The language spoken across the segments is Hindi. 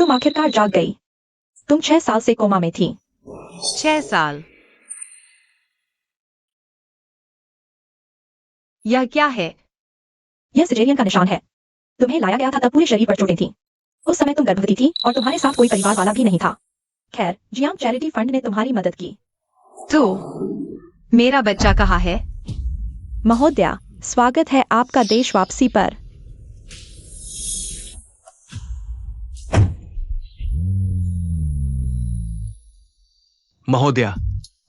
तुम आखिरकार जाग गई। तुम 6 साल से कोमा में थी। 6 साल। यह क्या है? यह सिजेरियन का निशान है। तुम्हें लाया गया था तब पूरे शरीर पर चोटें थीं। उस समय तुम गर्भवती थी और तुम्हारे साथ कोई परिवार वाला भी नहीं था। खैर, जियांग चैरिटी फंड ने तुम्हारी मदद की। तो मेरा बच्चा कहाँ है? महोदया, स्वागत है आपका देश वापसी पर। महोदया,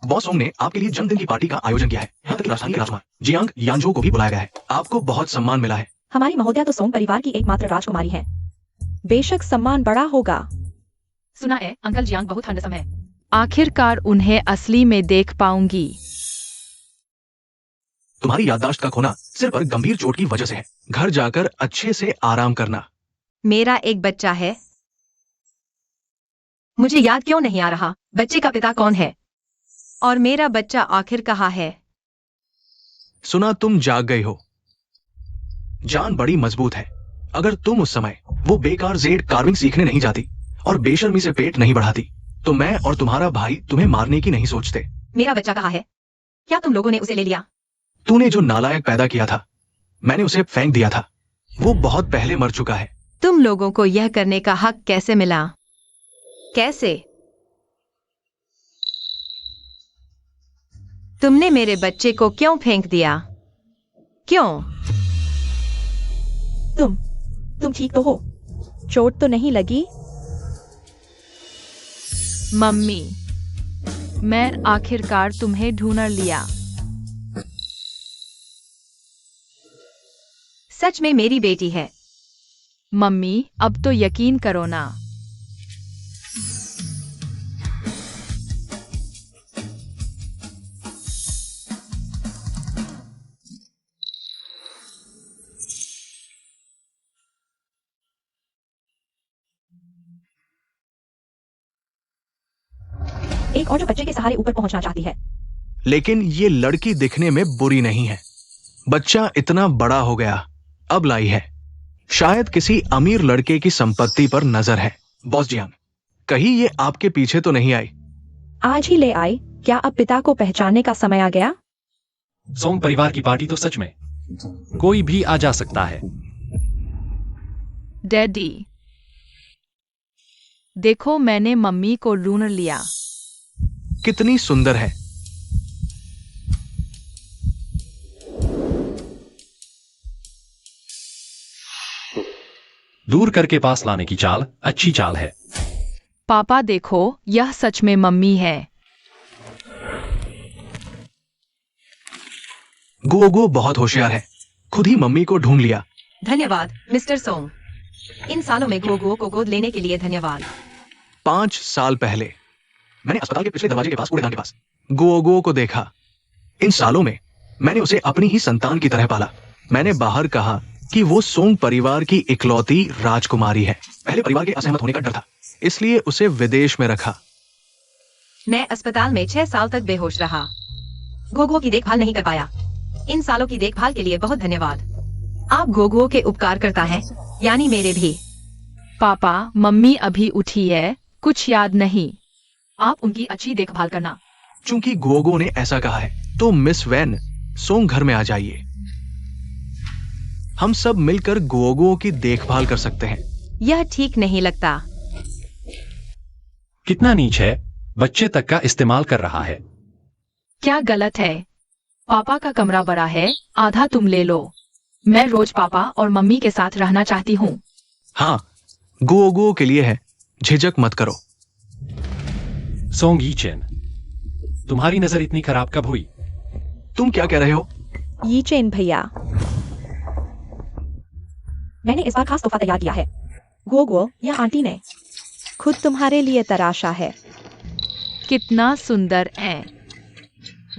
बॉस ओंग ने आपके लिए जन्मदिन की पार्टी का आयोजन किया है। यहाँ तक कि राजधानी के राजकुमार जियांग यांझो को भी बुलाया गया है। आपको बहुत सम्मान मिला है। हमारी महोदया तो सोंग परिवार की एकमात्र राजकुमारी है। बेशक सम्मान बड़ा होगा। सुना है अंकल जियांग बहुत हैंडसम है। आखिरकार उन्हें असली में देख पाऊंगी। तुम्हारी याददाश्त का खोना सिर पर गंभीर चोट की वजह से है। घर जाकर अच्छे से आराम करना। मेरा एक बच्चा है। मुझे याद क्यों नहीं आ रहा, बच्चे का पिता कौन है? और मेरा बच्चा आखिर कहाँ है? सुना तुम जाग गई हो। जान बड़ी मजबूत है। अगर तुम उस समय वो बेकार जेड कार्विंग सीखने नहीं जाती और बेशर्मी से पेट नहीं बढ़ाती तो मैं और तुम्हारा भाई तुम्हें मारने की नहीं सोचते। मेरा बच्चा कहाँ है? क्या तुम लोगों ने उसे ले लिया? तूने जो नालायक पैदा किया था, मैंने उसे फेंक दिया था। वो बहुत पहले मर चुका है। तुम लोगों को यह करने का हक कैसे मिला? कैसे? तुमने मेरे बच्चे को क्यों फेंक दिया? क्यों? तुम ठीक तो हो? चोट तो नहीं लगी? मम्मी, मैं आखिरकार तुम्हें ढूंढ लिया। सच में मेरी बेटी है। मम्मी, अब तो यकीन करो ना। एक और जो बच्चे के सहारे ऊपर पहुंचना चाहती है। लेकिन ये लड़की दिखने में बुरी नहीं है। बच्चा इतना बड़ा हो गया, अब लाई है। शायद किसी अमीर लड़के की संपत्ति पर नजर है। बॉस जियांग, कहीं ये आपके पीछे तो नहीं आई? आज ही ले आई। क्या अब पिता को पहचानने का समय आ गया? सोंग परिवार की पार्टी तो सच में कोई भी आ जा सकता है। डैडी, देखो मैंने मम्मी को ढूंढ लिया। कितनी सुंदर है। दूर करके पास लाने की चाल अच्छी चाल है। पापा देखो, यह सच में मम्मी है। गोगो बहुत होशियार है, खुद ही मम्मी को ढूंढ लिया। धन्यवाद मिस्टर सोंग। इन सालों में गोगो को गोद लेने के लिए धन्यवाद। 5 साल पहले मैंने अस्पताल के पिछले दरवाजे के पास, कूड़ेदान के पास गोगो को देखा। इन सालों में मैंने उसे अपनी ही संतान की तरह पाला। मैंने बाहर कहा कि वो सोंग परिवार की इकलौती राजकुमारी है। पहले परिवार के असहमत होने का डर था, इसलिए उसे विदेश में रखा। मैं अस्पताल में 6 साल तक बेहोश रहा। गोगो की देखभाल नहीं कर पाया। इन सालों की देखभाल के लिए बहुत धन्यवाद। आप गोगो के उपकार करता हैं, यानी मेरे भी। पापा, मम्मी अभी उठी है, कुछ याद नहीं। आप उनकी अच्छी देखभाल करना। चूंकि गोगो ने ऐसा कहा है, तो मिस वैन, सोंग घर में आ जाइए। हम सब मिलकर गोगो की देखभाल कर सकते हैं। यह ठीक नहीं लगता। कितना नीच है, बच्चे तक का इस्तेमाल कर रहा है। क्या गलत है? पापा का कमरा बड़ा है, आधा तुम ले लो। मैं रोज पापा और मम्मी के साथ रहना चाहती हूँ। हाँ, गोगो के लिए है, झिझक मत करो। सोंग यीचेन, तुम्हारी नजर इतनी खराब कब हुई? तुम क्या कह रहे हो? यीचेन भैया, मैंने इस बार खास तोहफा तैयार किया है। गोगो या आंटी ने खुद तुम्हारे लिए तराशा है। कितना सुंदर है।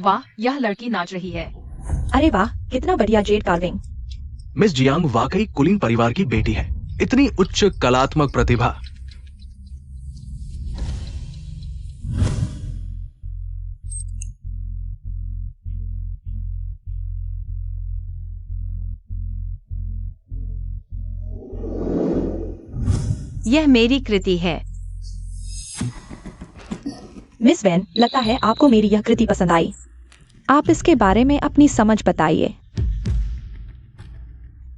वाह, यह लड़की नाच रही है। अरे वाह, कितना बढ़िया जेड कार्विंग। मिस जियांग वाकई कुलीन परिवार की बेटी है। इतनी उच्च कलात्मक प्रतिभा। यह मेरी कृति है। मिस वैन, लगता है आपको मेरी यह कृति पसंद आई। आप इसके बारे में अपनी समझ बताइए।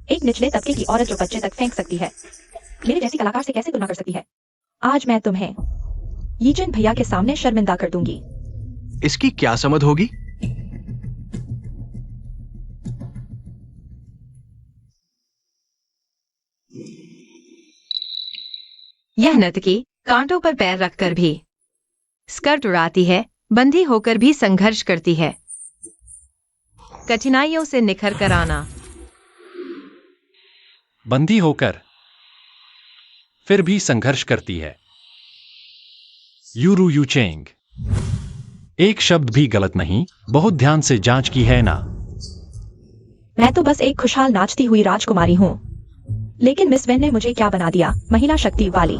एक निचले तबके की औरत जो बच्चे तक फेंक सकती है, मेरे जैसी कलाकार से कैसे तुलना कर सकती है? आज मैं तुम्हें यीचन भैया के सामने शर्मिंदा कर दूंगी। इसकी क्या समझ होगी? यह नर्तकी कांटों पर पैर रखकर भी स्कर्ट उड़ाती है, बंधी होकर भी संघर्ष करती है, कठिनाइयों से निखर कर आना। बंदी होकर फिर भी संघर्ष करती है। यूरू यूचेंग। एक शब्द भी गलत नहीं, बहुत ध्यान से जांच की है ना। मैं तो बस एक खुशहाल नाचती हुई राजकुमारी हूँ, लेकिन मिस वैन ने मुझे क्या बना दिया, महिला शक्ति वाली।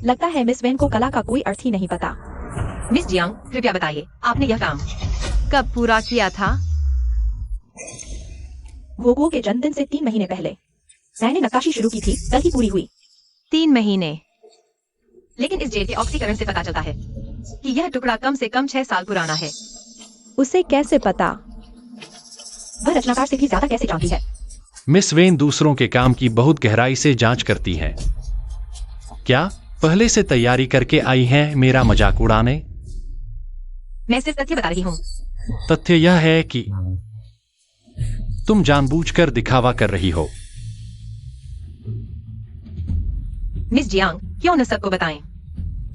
लगता है मिस वैन को कला का कोई अर्थ ही नहीं पता। मिस जियांग, कृपया बताइए, आपने यह काम कब पूरा किया था? गोगो के जन्मदिन से 3 महीने पहले। मैंने नक्काशी शुरू की थी, कल ही पूरी हुई। 3 महीने। लेकिन इस जेल के ऑक्सीकरण से पता चलता है कि यह टुकड़ा कम से कम 6 साल पुराना है। उसे कैसे पता? वह रचनाकार से भी ज्यादा कैसे जानती है? मिस वेन दूसरों के काम की बहुत गहराई से जांच करती है। क्या पहले से तैयारी करके आई हैं मेरा मजाक उड़ाने? मैं सिर्फ तथ्य बता रही हूँ। तथ्य यह है कि तुम जानबूझकर दिखावा कर रही हो। मिस जियांग, क्यों न सबको बताएं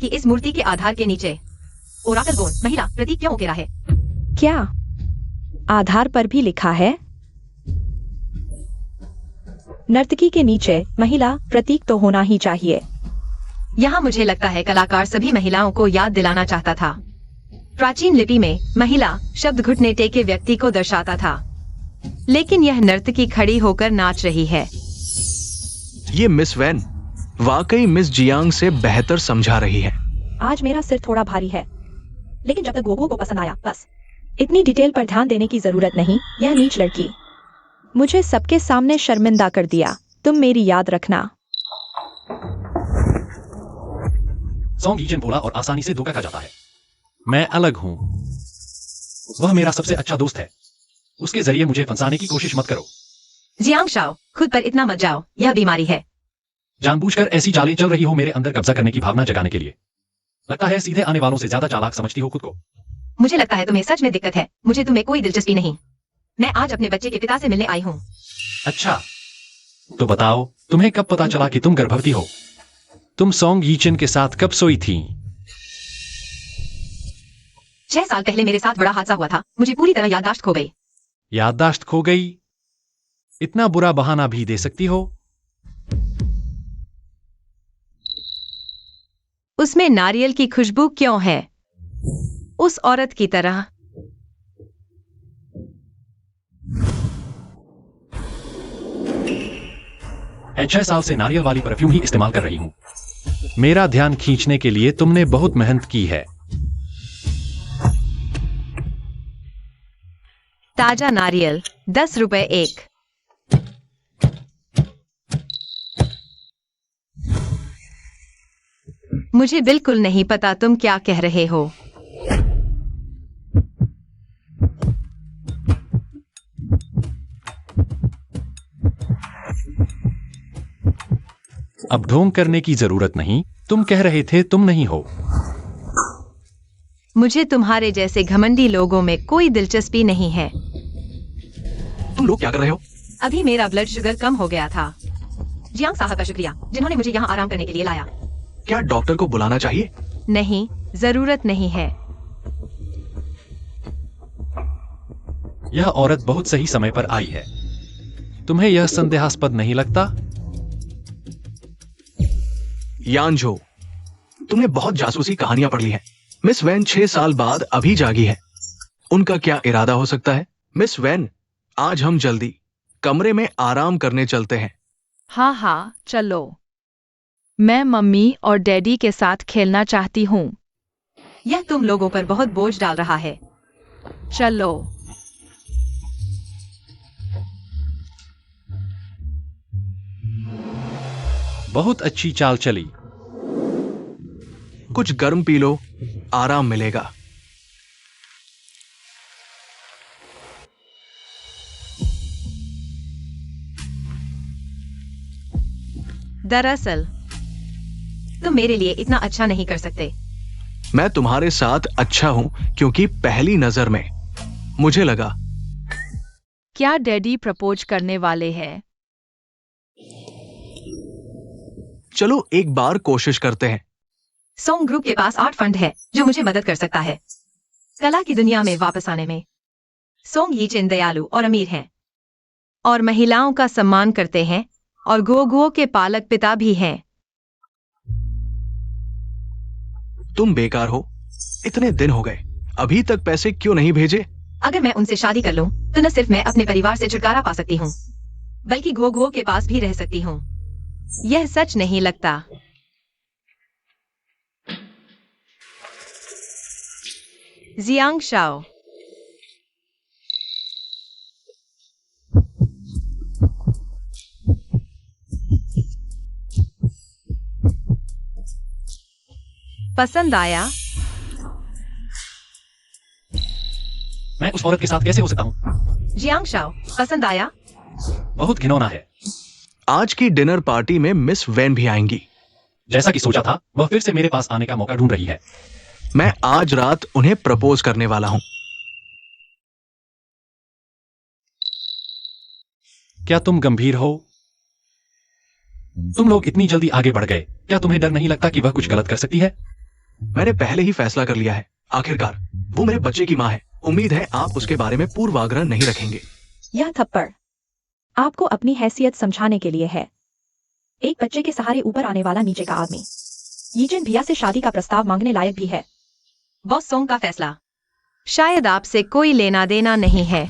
कि इस मूर्ति के आधार के नीचे ओराकल बोन, महिला प्रतीक क्यों उकेरा है? क्या आधार पर भी लिखा है? नर्तकी के नीचे महिला प्रतीक तो होना ही चाहिए। यहाँ मुझे लगता है कलाकार सभी महिलाओं को याद दिलाना चाहता था। प्राचीन लिपि में महिला शब्द घुटने टेके व्यक्ति को दर्शाता था, लेकिन यह नर्तकी खड़ी होकर नाच रही है। ये मिस वैन वाकई मिस जियांग से बेहतर समझा रही है। आज मेरा सिर थोड़ा भारी है, लेकिन जब तक गोगो को पसंद आया, बस। इतनी डिटेल पर ध्यान देने की जरूरत नहीं, यह नीच लड़की। मुझे सबके सामने शर्मिंदा कर दिया। तुम मेरी याद रखना। सोंग यीचन बोला और आसानी से धोखा खा जाता है। मैं अलग हूं। वह मेरा सबसे अच्छा दोस्त है। उसके जरिए मुझे फंसाने की कोशिश मत करो। जियांग शाओ, खुद पर इतना मत जाओ, यह बीमारी है। जानबूझकर ऐसी चालें चल रही हो मेरे अंदर कब्जा करने की भावना जगाने के लिए। लगता है सीधे आने वालों से ज्यादा चालाक समझती हो खुद को। मुझे लगता है तुम्हें सच में दिक्कत है। मुझे तुम्हें कोई दिलचस्पी नहीं। मैं आज अपने बच्चे के पिता से मिलने आई हूँ। अच्छा, तो बताओ तुम्हें कब पता चला कि तुम गर्भवती हो? तुम सोंग यीचन के साथ कब सोई थी? 6 साल पहले मेरे साथ बड़ा हादसा हुआ था। मुझे पूरी तरह याददाश्त खो गई। याददाश्त खो गई? इतना बुरा बहाना भी दे सकती हो? उसमें नारियल की खुशबू क्यों है? उस औरत की तरह। 6 साल से नारियल वाली परफ्यूम ही इस्तेमाल कर रही हूं। मेरा ध्यान खींचने के लिए तुमने बहुत मेहनत की है। ताजा नारियल 10 रुपए एक। मुझे बिल्कुल नहीं पता तुम क्या कह रहे हो। अब ढोंग करने की जरूरत नहीं, तुम कह रहे थे तुम नहीं हो। मुझे तुम्हारे जैसे घमंडी लोगों में कोई दिलचस्पी नहीं है। तुम लोग क्या कर रहे हो? अभी मेरा ब्लड शुगर कम हो गया था। जियांग साहब का शुक्रिया, जिन्होंने मुझे यहाँ आराम करने के लिए लाया। क्या डॉक्टर को बुलाना चाहिए? नहीं, जरूरत नहीं है। यह औरत बहुत सही समय पर आई है। तुम्हें यह संदेहास्पद नहीं लगता? यानझो, तुमने बहुत जासूसी कहानियां पढ़ ली हैं। मिस वैन 6 साल बाद अभी जागी है। उनका क्या इरादा हो सकता है? मिस वैन, आज हम जल्दी कमरे में आराम करने चलते हैं। हाँ हाँ, चलो। मैं मम्मी और डैडी के साथ खेलना चाहती हूँ। यह तुम लोगों पर बहुत बोझ डाल रहा है। चलो। बहुत अच्छी चाल चली। कुछ गर्म पी लो, आराम मिलेगा। दरअसल तुम मेरे लिए इतना अच्छा नहीं कर सकते। मैं तुम्हारे साथ अच्छा हूं क्योंकि पहली नजर में मुझे लगा। क्या डैडी प्रपोज करने वाले हैं? चलो एक बार कोशिश करते हैं। सोंग ग्रुप के पास आर्ट फंड है जो मुझे मदद कर सकता है कला की दुनिया में वापस आने में। सोंग यीचिन दयालु और अमीर हैं और महिलाओं का सम्मान करते हैं और गोगुओ के पालक पिता भी हैं। तुम बेकार हो। इतने दिन हो गए, अभी तक पैसे क्यों नहीं भेजे? अगर मैं उनसे शादी कर लूं तो न सिर्फ मैं अपने परिवार से छुटकारा पा सकती हूँ बल्कि गोगुओ के पास भी रह सकती हूँ। यह सच नहीं लगता। जियांग शाओ, पसंद आया? मैं उस औरत के साथ कैसे हो सकता हूँ? जियांग शाओ, पसंद आया? बहुत घिनौना है। आज की डिनर पार्टी में मिस वैन भी आएंगी। जैसा कि सोचा था, वह फिर से मेरे पास आने का मौका ढूंढ रही है। मैं आज रात उन्हें प्रपोज करने वाला हूं। क्या तुम गंभीर हो? तुम लोग इतनी जल्दी आगे बढ़ गए। क्या तुम्हें डर नहीं लगता कि वह कुछ गलत कर सकती है? मैंने पहले ही फैसला कर लिया है। आखिरकार वो मेरे बच्चे की मां है। उम्मीद है आप उसके बारे में पूर्वाग्रह नहीं रखेंगे। यह थप्पड़ आपको अपनी हैसियत समझाने के लिए है। एक बच्चे के सहारे ऊपर आने वाला नीचे का आदमी यीजिन भिया से शादी का प्रस्ताव मांगने लायक भी है। बॉस सोंग का फैसला। शायद आपसे कोई लेना देना नहीं है।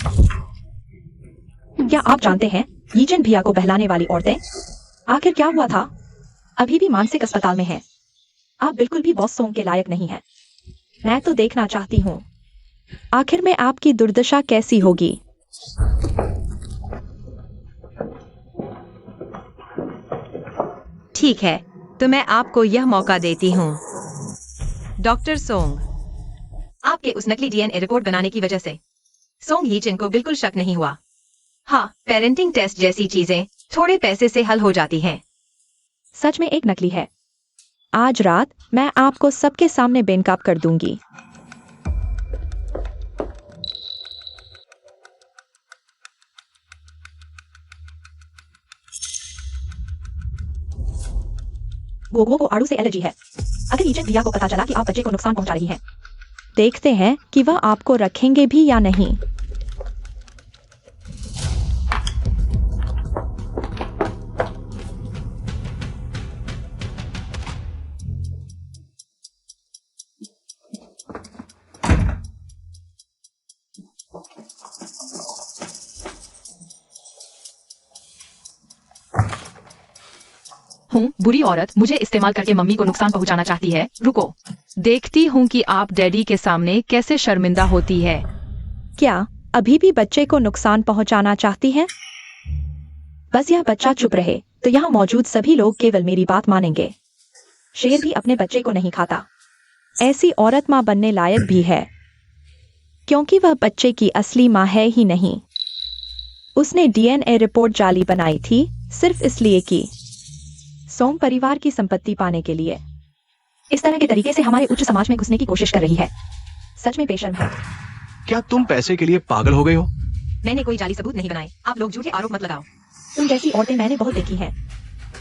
क्या आप जानते हैं यीजिन भिया को बहलाने वाली औरतें? आखिर क्या हुआ था? अभी भी मानसिक अस्पताल में है। आप बिल्कुल भी बॉस सोंग के लायक नहीं हैं। मैं तो देखना चाहती हूँ आखिर में आपकी दुर्दशा कैसी होगी। ठीक है, तो मैं आपको यह मौका देती हूँ। डॉक्टर सोंग, आपके उस नकली डीएनए रिपोर्ट बनाने की वजह से सोंग यीचिन को बिल्कुल शक नहीं हुआ। हाँ, पेरेंटिंग टेस्ट जैसी चीजें थोड़े पैसे से हल हो जाती हैं। सच में एक नकली है। आज रात मैं आपको सबके सामने बेनकाब कर दूंगी। गोगो को आड़ू से एलर्जी है। अगर यीजिन भिया को पता चला कि आप बच्चे को नुकसान पहुंचा रही हैं, देखते हैं कि वह आपको रखेंगे भी या नहीं। हूँ बुरी औरत मुझे इस्तेमाल करके मम्मी को नुकसान पहुंचाना चाहती है। रुको, देखती हूँ कि आप डैडी के सामने कैसे शर्मिंदा होती है। क्या अभी भी बच्चे को नुकसान पहुंचाना चाहती हैं? बस यह बच्चा चुप रहे तो यहाँ मौजूद सभी लोग केवल मेरी बात मानेंगे। शेर भी अपने बच्चे को नहीं खाता। ऐसी औरत माँ बनने लायक भी है क्योंकि वह बच्चे की असली माँ है ही नहीं। उसने डीएनए रिपोर्ट जाली बनाई थी सिर्फ इसलिए कि सोंग परिवार की संपत्ति पाने के लिए। इस तरह के तरीके से हमारे उच्च समाज में घुसने की कोशिश कर रही है। सच में बेशर्म है। क्या तुम पैसे के लिए पागल हो गए हो? मैंने कोई जाली सबूत नहीं बनाए। आप लोग झूठे आरोप मत लगाओ। तुम जैसी औरतें मैंने बहुत देखी हैं।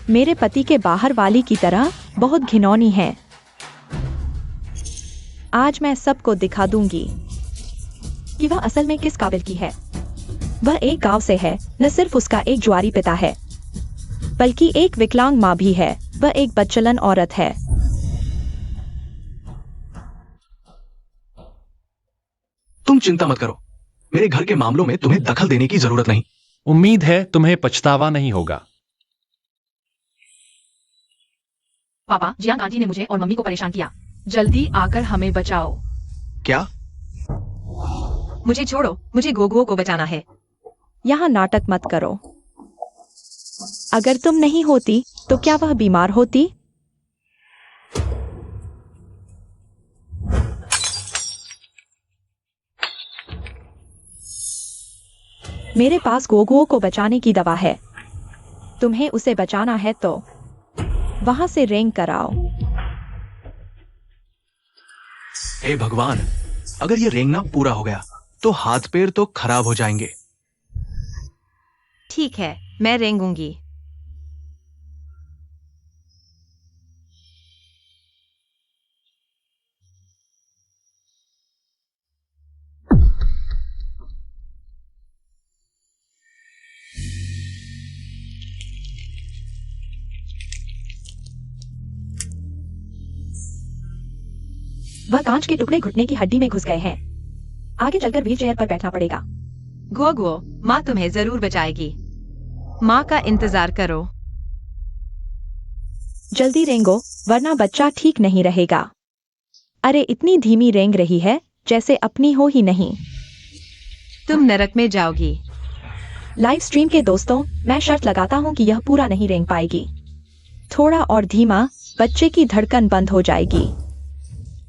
मेरे पति के बाहर वाली की तरह बहुत घिनौनी है। आज मैं सबको दिखा दूंगी कि वह असल में किस काबिल की है। वह एक गांव से है। न सिर्फ उसका एक जुआरी पिता है बल्कि एक विकलांग माँ भी है। वह एक बदचलन औरत है। तुम चिंता मत करो। मेरे घर के मामलों में तुम्हें दखल देने की जरूरत नहीं। उम्मीद है तुम्हें पछतावा नहीं होगा। पापा, जियांग आंटी ने मुझे और मम्मी को परेशान किया। जल्दी आकर हमें बचाओ। क्या? मुझे छोड़ो, मुझे गोगुओ को बचाना है। यहाँ नाटक मत करो। अगर तुम नहीं होती तो क्या वह बीमार होती? मेरे पास गोगुओं को बचाने की दवा है। तुम्हें उसे बचाना है तो वहां से रेंग कराओ। हे भगवान, अगर ये रेंगना पूरा हो गया तो हाथ पैर तो खराब हो जाएंगे। ठीक है, मैं रेंगूंगी। वह कांच के टुकड़े घुटने की हड्डी में घुस गए हैं। आगे चलकर व्हील चेयर पर बैठना पड़ेगा। गोगो, माँ तुम्हें जरूर बचाएगी। माँ का इंतजार करो। जल्दी रेंगो वरना बच्चा ठीक नहीं रहेगा। अरे इतनी धीमी रेंग रही है जैसे अपनी हो ही नहीं। तुम नरक में जाओगी। लाइव स्ट्रीम के दोस्तों, मैं शर्त लगाता हूँ कि यह पूरा नहीं रेंग पाएगी। थोड़ा और धीमा, बच्चे की धड़कन बंद हो जाएगी।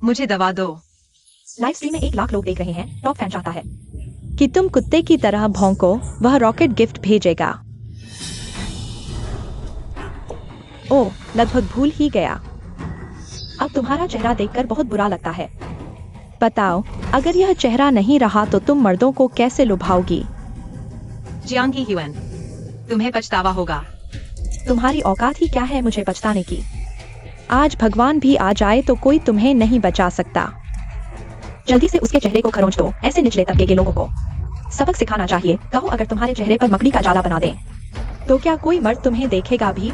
मुझे दवा दो। लाइव स्ट्रीम में 1 लाख लोग देख रहे हैं। टॉप फैन चाहता है कि तुम कुत्ते की तरह भौंको। वह रॉकेट गिफ्ट भेजेगा। ओह, लगभग भूल ही गया। अब तुम्हारा चेहरा देखकर बहुत बुरा लगता है। बताओ, अगर यह चेहरा नहीं रहा तो तुम मर्दों को कैसे लुभाओगी? जियांगी ह्यूएन, तुम्हें पछतावा होगा। तुम्हारी औकात ही क्या है मुझे पछताने की? आज भगवान भी आ जाए तो कोई तुम्हें नहीं बचा सकता। जल्दी से उसके चेहरे को खरोंच दो। ऐसे निचले तबके के लोगों को सबक सिखाना चाहिए। कहो अगर तुम्हारे चेहरे पर मकड़ी का जाला बना दें तो क्या कोई मर्द तुम्हें देखेगा भी?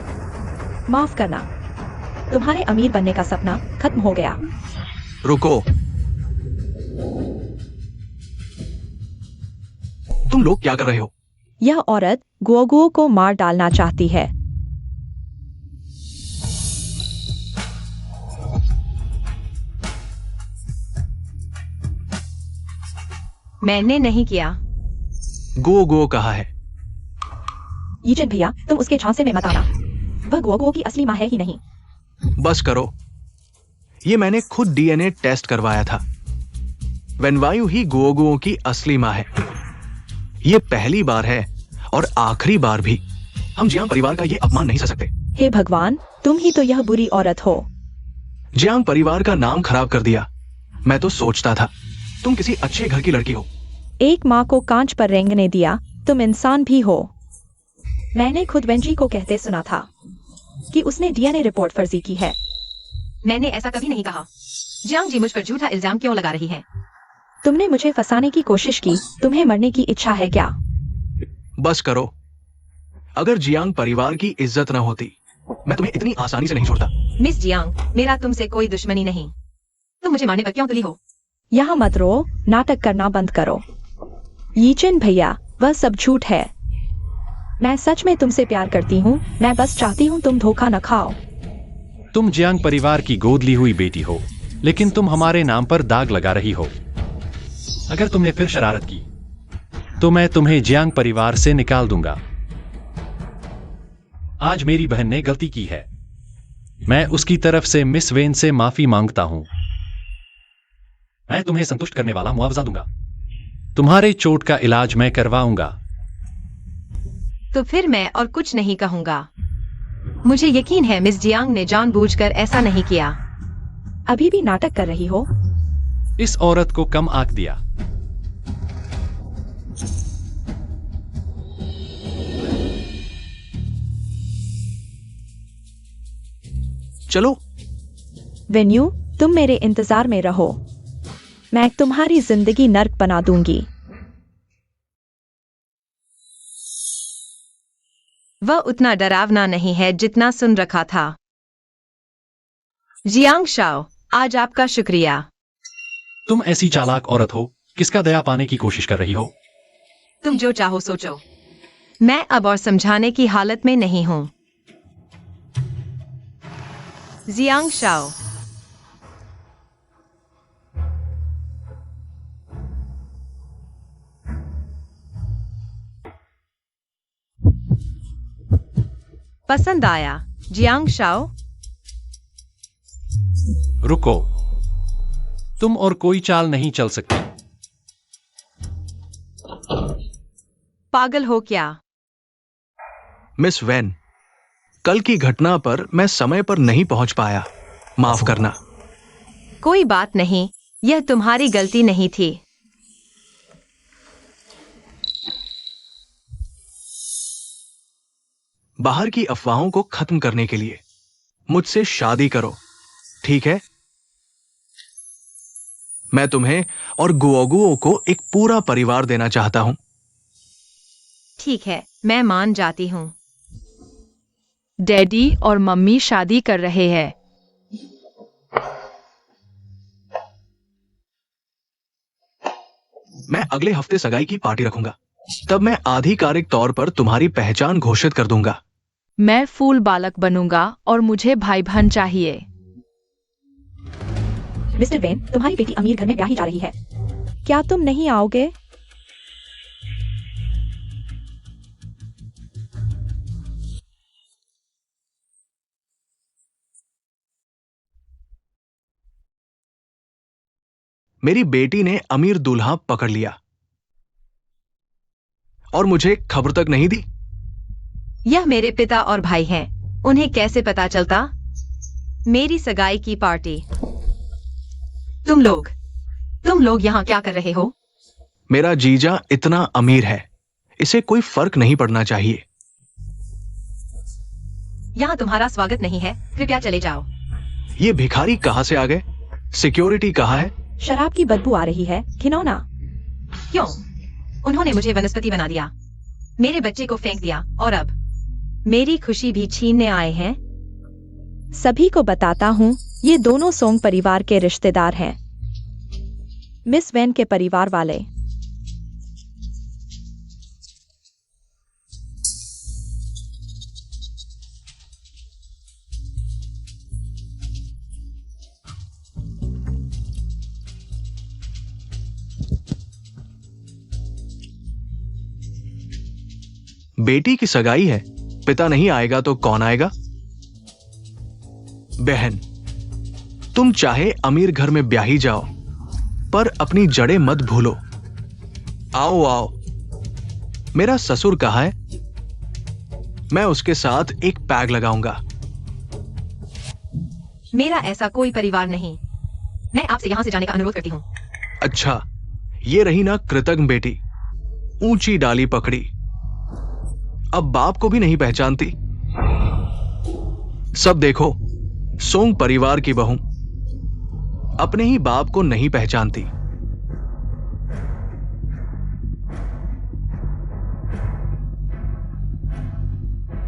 माफ करना, तुम्हारे अमीर बनने का सपना खत्म हो गया। रुको, तुम लोग क्या कर रहे हो? यह औरत गोगुओं को मार डालना चाहती है। मैंने नहीं किया। गो गो कहा है। यीचन भैया, तुम उसके झांसे में मत आना। वह गोगुओं की असली माँ है ही नहीं। बस करो, ये मैंने खुद डीएनए टेस्ट करवाया था। वेनवायु ही गोगुओं की असली माँ है। ये पहली बार है और आखिरी बार भी। हम जियांग परिवार का ये अपमान नहीं सह सकते। हे भगवान, तुम ही तो यह बुरी औरत हो। जियांग परिवार का नाम खराब कर दिया। मैं तो सोचता था तुम किसी अच्छे घर की लड़की हो। एक माँ को कांच पर रेंगने दिया, तुम इंसान भी हो। मैंने खुद वेंजी को कहते सुना था कि उसने डीएनए रिपोर्ट फर्जी की है। मैंने ऐसा कभी नहीं कहा। जियांग जी मुझ पर झूठा इल्जाम क्यों लगा रही है? तुमने मुझे फंसाने की कोशिश की। तुम्हें मरने की इच्छा है क्या? बस करो, अगर जियांग परिवार की इज्जत न होती मैं तुम्हें इतनी आसानी से नहीं छोड़ता। मिस जियांग, मेरा तुमसे कोई दुश्मनी नहीं। तुम मुझे मारने पर क्यों तुली हो? यहाँ मत रो, नाटक करना बंद करो। यीचन भैया, वह सब झूठ है। मैं सच में तुमसे प्यार करती हूँ। मैं बस चाहती हूँ तुम धोखा न खाओ। तुम जियांग परिवार की गोद ली हुई बेटी हो, लेकिन तुम हमारे नाम पर दाग लगा रही हो। अगर तुमने फिर शरारत की तो मैं तुम्हें जियांग परिवार से निकाल दूंगा। आज मेरी बहन ने गलती की है। मैं उसकी तरफ से मिस वेन से माफी मांगता हूं। मैं तुम्हें संतुष्ट करने वाला मुआवजा दूंगा। तुम्हारे चोट का इलाज मैं करवाऊंगा। तो फिर मैं और कुछ नहीं कहूंगा। मुझे यकीन है मिस जियांग ने जानबूझकर ऐसा नहीं किया। अभी भी नाटक कर रही हो? इस औरत को कम आंक दिया। चलो। वेन्यू, तुम मेरे इंतजार में रहो। मैं तुम्हारी जिंदगी नर्क बना दूंगी। वह उतना डरावना नहीं है जितना सुन रखा था। जियांग शाओ, आज आपका शुक्रिया। तुम ऐसी चालाक औरत हो, किसका दया पाने की कोशिश कर रही हो? तुम जो चाहो सोचो। मैं अब और समझाने की हालत में नहीं हूं। जियांग शाओ, पसंद आया। जियांग शाओ, रुको, तुम और कोई चाल नहीं चल सकती। पागल हो क्या? मिस वैन, कल की घटना पर मैं समय पर नहीं पहुंच पाया, माफ करना। कोई बात नहीं, यह तुम्हारी गलती नहीं थी। बाहर की अफवाहों को खत्म करने के लिए मुझसे शादी करो, ठीक है? मैं तुम्हें और गुओगुओ को एक पूरा परिवार देना चाहता हूं। ठीक है, मैं मान जाती हूँ। डैडी और मम्मी शादी कर रहे हैं। मैं अगले हफ्ते सगाई की पार्टी रखूंगा। तब मैं आधिकारिक तौर पर तुम्हारी पहचान घोषित कर दूंगा। मैं फूल बालक बनूंगा और मुझे भाई बहन चाहिए। मिस्टर वेन, तुम्हारी बेटी अमीर घर में ब्याही जा रही है। क्या तुम नहीं आओगे? मेरी बेटी ने अमीर दूल्हा पकड़ लिया और मुझे खबर तक नहीं दी। यह मेरे पिता और भाई हैं। उन्हें कैसे पता चलता? मेरी सगाई की पार्टी। तुम लोग यहाँ क्या कर रहे हो? मेरा जीजा इतना अमीर है, इसे कोई फर्क नहीं पड़ना चाहिए। यहाँ तुम्हारा स्वागत नहीं है, कृपया चले जाओ। ये भिखारी कहां से आ गए? सिक्योरिटी कहां है? शराब की बदबू आ रही है, घिनौना। क्यों? उन्होंने मुझे वनस्पति बना दिया, मेरे बच्चे को फेंक दिया और अब मेरी खुशी भी छीनने आए हैं। सभी को बताता हूँ, ये दोनों सोंग परिवार के रिश्तेदार हैं। मिस वैन के परिवार वाले। बेटी की सगाई है, पिता नहीं आएगा तो कौन आएगा? बहन, तुम चाहे अमीर घर में ब्याही जाओ, पर अपनी जड़ें मत भूलो। आओ आओ, मेरा ससुर कहाँ है? मैं उसके साथ एक पैग लगाऊंगा। मेरा ऐसा कोई परिवार नहीं। मैं आपसे यहाँ से जाने का अनुरोध करती हूँ। अच्छा, ये रही ना कृतज्ञ बेटी, ऊंची डाली पकड़ी, अब बाप को भी नहीं पहचानती। सब देखो, सोंग परिवार की बहू अपने ही बाप को नहीं पहचानती।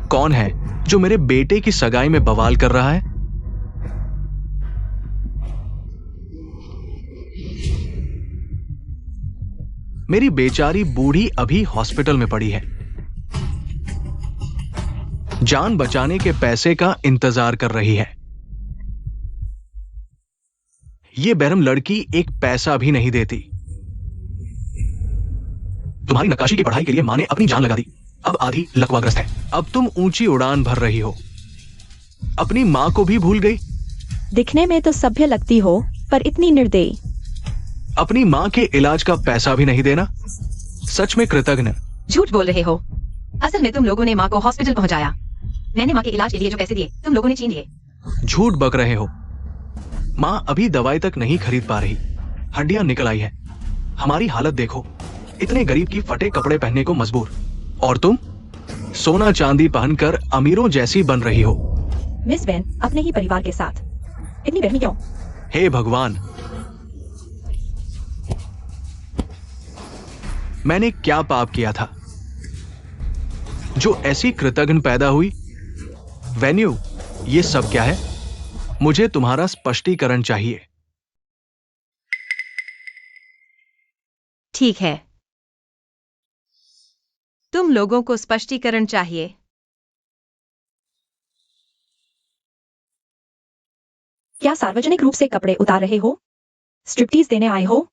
कौन है जो मेरे बेटे की सगाई में बवाल कर रहा है? मेरी बेचारी बूढ़ी अभी हॉस्पिटल में पड़ी है, जान बचाने के पैसे का इंतजार कर रही है। ये बेरहम लड़की एक पैसा भी नहीं देती। तुम्हारी नक्काशी की पढ़ाई के लिए मां ने अपनी जान लगा दी, अब आधी लकवाग्रस्त है। अब तुम ऊंची उड़ान भर रही हो, अपनी मां को भी भूल गई। दिखने में तो सभ्य लगती हो, पर इतनी निर्दयी। अपनी मां के इलाज का पैसा भी नहीं देना, सच में कृतज्ञ। झूठ बोल रहे हो। असल में तुम लोगों ने माँ को हॉस्पिटल पहुंचाया। मैंने माँ के इलाज के लिए जो पैसे दिए, तुम लोगों ने छीन लिए। झूठ बक रहे हो। मां अभी दवाई तक नहीं खरीद पा रही, हड्डियां निकल आई है। हमारी हालत देखो, इतने गरीब की फटे कपड़े पहनने को मजबूर, और तुम सोना चांदी पहनकर अमीरों जैसी बन रही हो। मिस वैन अपने ही परिवार के साथ इतनी गर्मी क्यों? हे भगवान, मैंने क्या पाप किया था जो ऐसी कृतघ्न पैदा हुई? वेन्यू, ये सब क्या है? मुझे तुम्हारा स्पष्टीकरण चाहिए। ठीक है, तुम लोगों को स्पष्टीकरण चाहिए। क्या सार्वजनिक रूप से कपड़े उतार रहे हो? स्ट्रिप्टीज देने आए हो?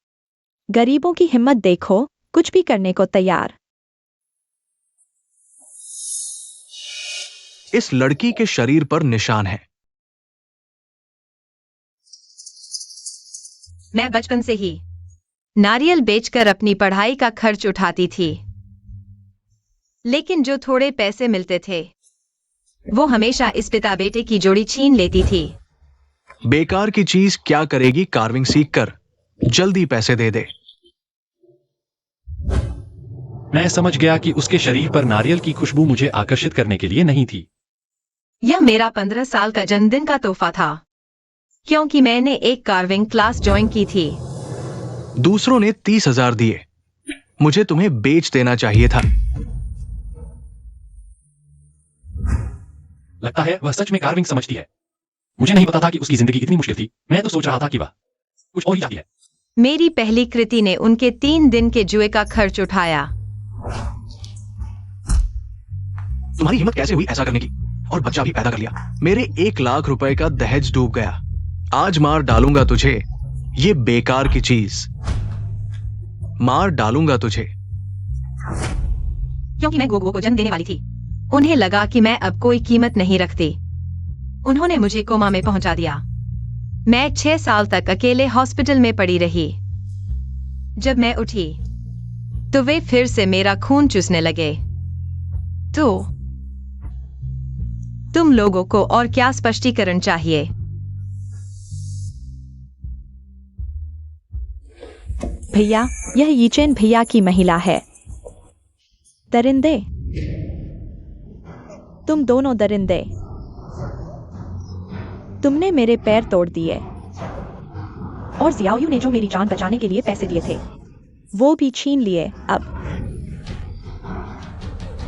गरीबों की हिम्मत देखो, कुछ भी करने को तैयार। इस लड़की के शरीर पर निशान है। मैं बचपन से ही नारियल बेचकर अपनी पढ़ाई का खर्च उठाती थी, लेकिन जो थोड़े पैसे मिलते थे वो हमेशा इस पिता बेटे की जोड़ी छीन लेती थी। बेकार की चीज क्या करेगी, कार्विंग सीख कर जल्दी पैसे दे दे। मैं समझ गया कि उसके शरीर पर नारियल की खुशबू मुझे आकर्षित करने के लिए नहीं थी। यह मेरा 15 साल का जन्मदिन का तोहफा था, क्योंकि मैंने एक कार्विंग क्लास ज्वाइन की थी। दूसरों ने 30,000 दिए, मुझे तुम्हें बेच देना चाहिए था। लगता है वह सच में कार्विंग समझती है। मुझे नहीं पता था कि उसकी जिंदगी इतनी मुश्किल थी। मैं तो सोच रहा था कि वह कुछ और ही चाहती है। मेरी पहली कृति ने उनके 3 दिन के जुए का खर्च उठाया। तुम्हारी हिम्मत कैसे हुई ऐसा करने की, और बच्चा भी पैदा कर लिया। मेरे 1 लाख रुपए का दहेज डूब गया। आज मार डालूंगा तुझे, ये बेकार की चीज। मार डालूंगा तुझे। क्योंकि मैं गोगो को जन्म देने वाली थी। उन्हें लगा कि मैं अब कोई कीमत नहीं रखती। उन्होंने मुझे कोमा में पहुंचा दिया। मैं 6 साल तक अकेले हॉस्पिटल में पड़ी रही। जब मैं उठी तो वे फिर से मेरा खून चूसने लगे। तो तुम लोगों को और क्या स्पष्टीकरण चाहिए? भैया, यह यीचेन भैया की महिला है। दरिंदे, तुम दोनों दरिंदे, तुमने मेरे पैर तोड़ दिए। और जियाओयू ने जो मेरी जान बचाने के लिए पैसे दिए थे वो भी छीन लिए। अब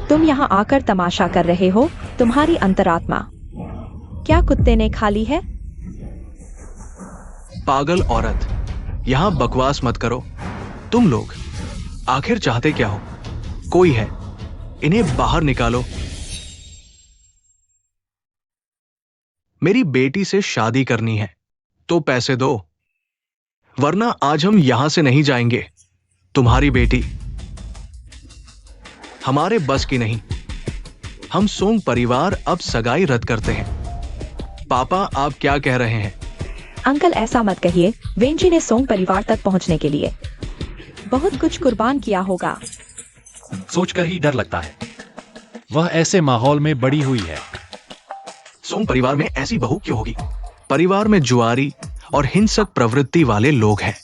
तुम यहाँ आकर तमाशा कर रहे हो। तुम्हारी अंतरात्मा क्या कुत्ते ने खा ली है? पागल औरत, यहां बकवास मत करो। तुम लोग आखिर चाहते क्या हो? कोई है, इन्हें बाहर निकालो। मेरी बेटी से शादी करनी है तो पैसे दो, वरना आज हम यहां से नहीं जाएंगे। तुम्हारी बेटी हमारे बस की नहीं। हम सोंग परिवार अब सगाई रद्द करते हैं। पापा, आप क्या कह रहे हैं? अंकल, ऐसा मत कहिए। वेंजी ने सोंग परिवार तक पहुंचने के लिए बहुत कुछ कुर्बान किया होगा। सोचकर ही डर लगता है। वह ऐसे माहौल में बड़ी हुई है। सोंग परिवार में ऐसी बहू क्यों होगी? परिवार में जुआरी और हिंसक प्रवृत्ति वाले लोग हैं।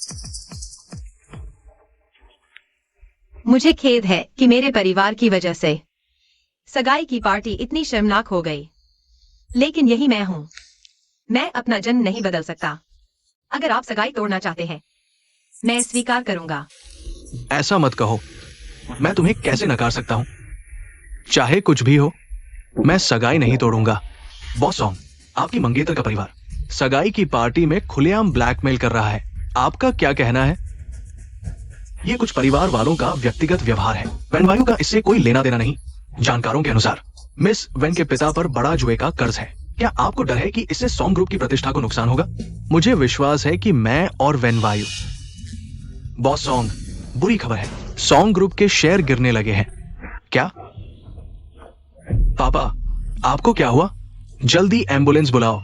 मुझे खेद है कि मेरे परिवार की वजह से सगाई की पार्टी इतनी शर्मनाक हो गई, लेकिन यही मैं हूं। मैं अपना जन्म नहीं बदल सकता। अगर आप सगाई तोड़ना चाहते हैं, मैं स्वीकार करूंगा। ऐसा मत कहो। मैं तुम्हें कैसे नकार सकता हूं? चाहे कुछ भी हो, मैं सगाई नहीं तोड़ूंगा। बॉस सॉन्ग, आपकी मंगेतर का परिवार सगाई की पार्टी में खुलेआम ब्लैकमेल कर रहा है। आपका क्या कहना है? ये कुछ परिवार वालों का व्यक्तिगत व्यवहार है। वेनवायू का इससे कोई लेना देना नहीं। जानकारों के अनुसार मिस वेन के पिता पर बड़ा जुए का कर्ज है। क्या आपको डर है कि इससे सॉन्ग ग्रुप की प्रतिष्ठा को नुकसान होगा? मुझे विश्वास है कि मैं और वेनवायू। बॉस सॉन्ग, बुरी खबर है। सॉन्ग ग्रुप के शेयर गिरने लगे हैं। क्या? पापा, आपको क्या हुआ? जल्दी एम्बुलेंस बुलाओ।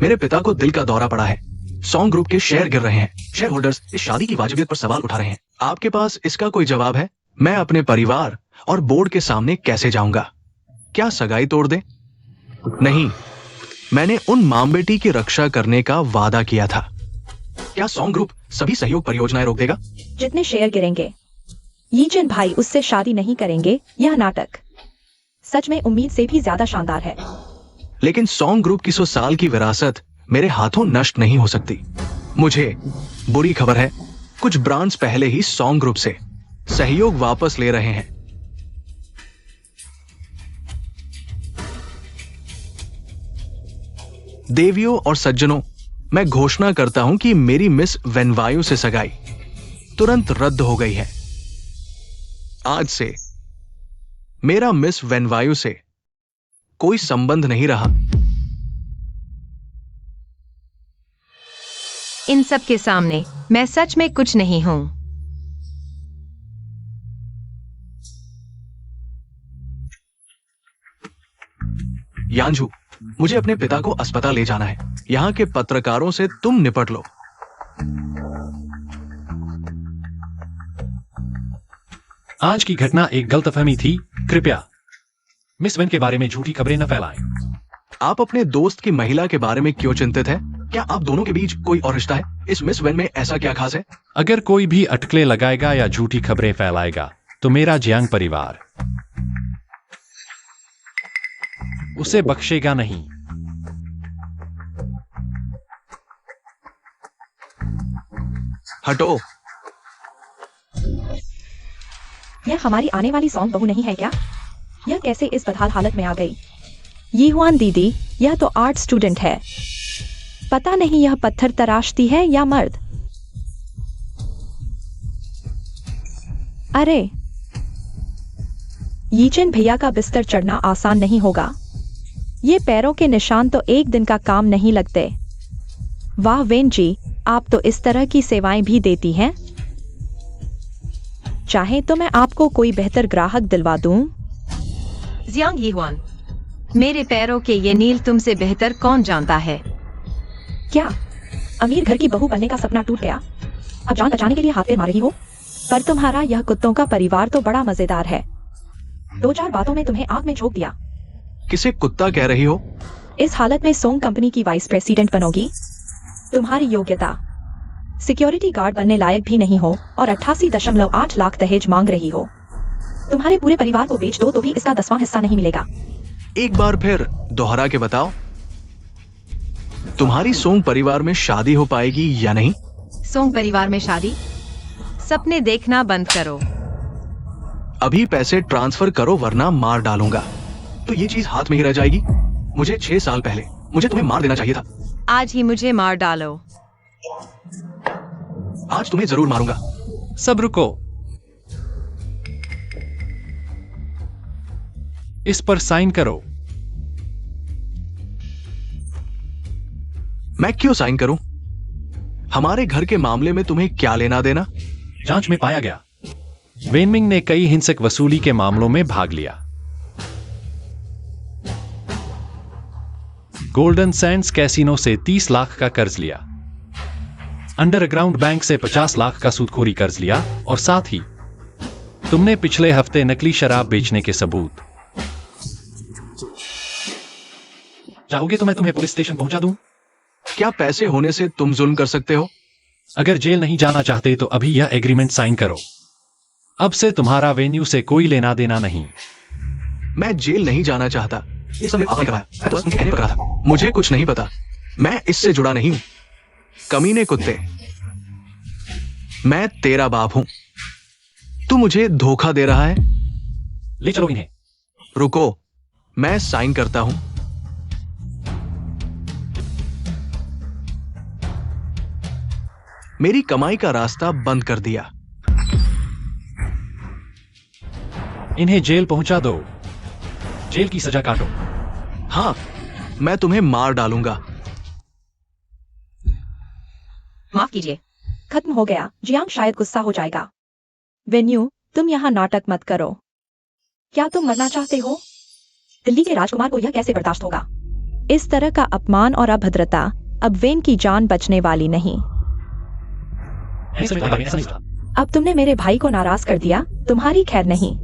मेरे पिता को दिल का दौरा पड़ा है। सॉन्ग ग्रुप के शेयर गिर रहे हैं। शेयर होल्डर्स इस शादी की वाजिबियत पर सवाल उठा रहे हैं। आपके पास इसका कोई जवाब है? मैं अपने परिवार और बोर्ड के सामने कैसे जाऊंगा? क्या सगाई तोड़ दें? नहीं, मैंने उन मां बेटी की रक्षा करने का वादा किया था। क्या सॉन्ग ग्रुप सभी सहयोग परियोजनाएं रोक देगा? जितने शेयर गिरेंगे, यीचेन भाई उससे शादी नहीं करेंगे। यह नाटक सच में उम्मीद से भी ज्यादा शानदार है। लेकिन सॉन्ग ग्रुप की 100 साल की विरासत मेरे हाथों नष्ट नहीं हो सकती। मुझे बुरी खबर है, कुछ ब्रांड्स पहले ही सॉन्ग ग्रुप से सहयोग वापस ले रहे हैं। देवियों और सज्जनों, मैं घोषणा करता हूं कि मेरी मिस वेनवायू से सगाई तुरंत रद्द हो गई है। आज से मेरा मिस वेनवायू से कोई संबंध नहीं रहा। इन सब के सामने मैं सच में कुछ नहीं हूं। यांझू, मुझे अपने पिता को अस्पताल ले जाना है। यहाँ के पत्रकारों से तुम निपट लो। आज की घटना एक गलतफहमी थी। कृपया मिस वेन के बारे में झूठी खबरें न फैलाएं। आप अपने दोस्त की महिला के बारे में क्यों चिंतित हैं? क्या आप दोनों के बीच कोई और रिश्ता है? इस मिस वेन में ऐसा क्या खास है? अगर कोई भी अटकलें लगाएगा या झूठी खबरें फैलाएगा तो मेरा जियांग परिवार उसे बख्शेगा नहीं। हटो। यह हमारी आने वाली सॉन्ग बहू नहीं है क्या? यह कैसे इस बदहाल हालत में आ गई? यीहुआन दीदी, यह तो आर्ट स्टूडेंट है। पता नहीं यह पत्थर तराशती है या मर्द। अरे, यीचेन भैया का बिस्तर चढ़ना आसान नहीं होगा। ये पैरों के निशान तो एक दिन का काम नहीं लगते। वाह वेन जी, आप तो इस तरह की सेवाएं भी देती हैं। चाहे तो मैं आपको कोई बेहतर ग्राहक दिलवा दूं। जियांग यीहुआन, मेरे पैरों के ये नील तुमसे बेहतर कौन जानता है? क्या अमीर घर की बहू बनने का सपना टूट गया? अब जान बचाने के लिए हाथ पैर मार रही हो? पर तुम्हारा यह कुत्तों का परिवार तो बड़ा मजेदार है। 2-4 बातों में तुम्हें आग में झोंक दिया। किसे कुत्ता कह रही हो? इस हालत में सोंग कंपनी की वाइस प्रेसिडेंट बनोगी? तुम्हारी योग्यता सिक्योरिटी गार्ड बनने लायक भी नहीं हो और 88.8 लाख दहेज मांग रही हो। तुम्हारे पूरे परिवार को बेच दो तो भी इसका 10वां हिस्सा नहीं मिलेगा। एक बार फिर दोहरा के बताओ, तुम्हारी सोंग परिवार में शादी हो पाएगी या नहीं? सोंग परिवार में शादी? सपने देखना बंद करो। अभी पैसे ट्रांसफर करो वरना मार डालूंगा। तो ये चीज हाथ में ही रह जाएगी। मुझे 6 साल पहले मुझे तुम्हें मार देना चाहिए था। आज ही मुझे मार डालो। आज तुम्हें जरूर मारूंगा। सब रुको। इस पर साइन करो। मैं क्यों साइन करूं? हमारे घर के मामले में तुम्हें क्या लेना देना? जांच में पाया गया वेनमिंग ने कई हिंसक वसूली के मामलों में भाग लिया। गोल्डन सैंड्स कैसीनो से 30 लाख का कर्ज लिया। अंडरग्राउंड बैंक से 50 लाख का सूदखोरी कर्ज लिया और साथ ही तुमने पिछले हफ्ते नकली शराब बेचने के सबूत। चाहोगे तो मैं तुम्हें पुलिस स्टेशन पहुंचा दूं? क्या पैसे होने से तुम जुल्म कर सकते हो? अगर जेल नहीं जाना चाहते तो अभी यह एग्रीमेंट साइन करो। अब से तुम्हारा वेन्यू से कोई लेना देना नहीं। मैं जेल नहीं जाना चाहता। ये सब आपने कराया। मैं तो बस उनके कहने पर करा था। मुझे कुछ नहीं पता। मैं इससे जुड़ा नहीं हूं। कमीने कुत्ते, मैं तेरा बाप हूं। तू मुझे धोखा दे रहा है। ले चलो इन्हें। रुको, मैं साइन करता हूं। मेरी कमाई का रास्ता बंद कर दिया। इन्हें जेल पहुंचा दो। जेल की सजा काटो। हाँ, मैं तुम्हें मार डालूंगा। माफ कीजिए। खत्म हो गया। जियांग शायद गुस्सा हो जाएगा। वेन्यू, तुम यहाँ नाटक मत करो। क्या तुम मरना चाहते हो? दिल्ली के राजकुमार को यह कैसे बर्दाश्त होगा? इस तरह का अपमान और अभद्रता अब वेन की जान बचने वाली नहीं। अब तुमने मेरे भाई को नाराज कर दिया। तुम्हारी खैर नहीं।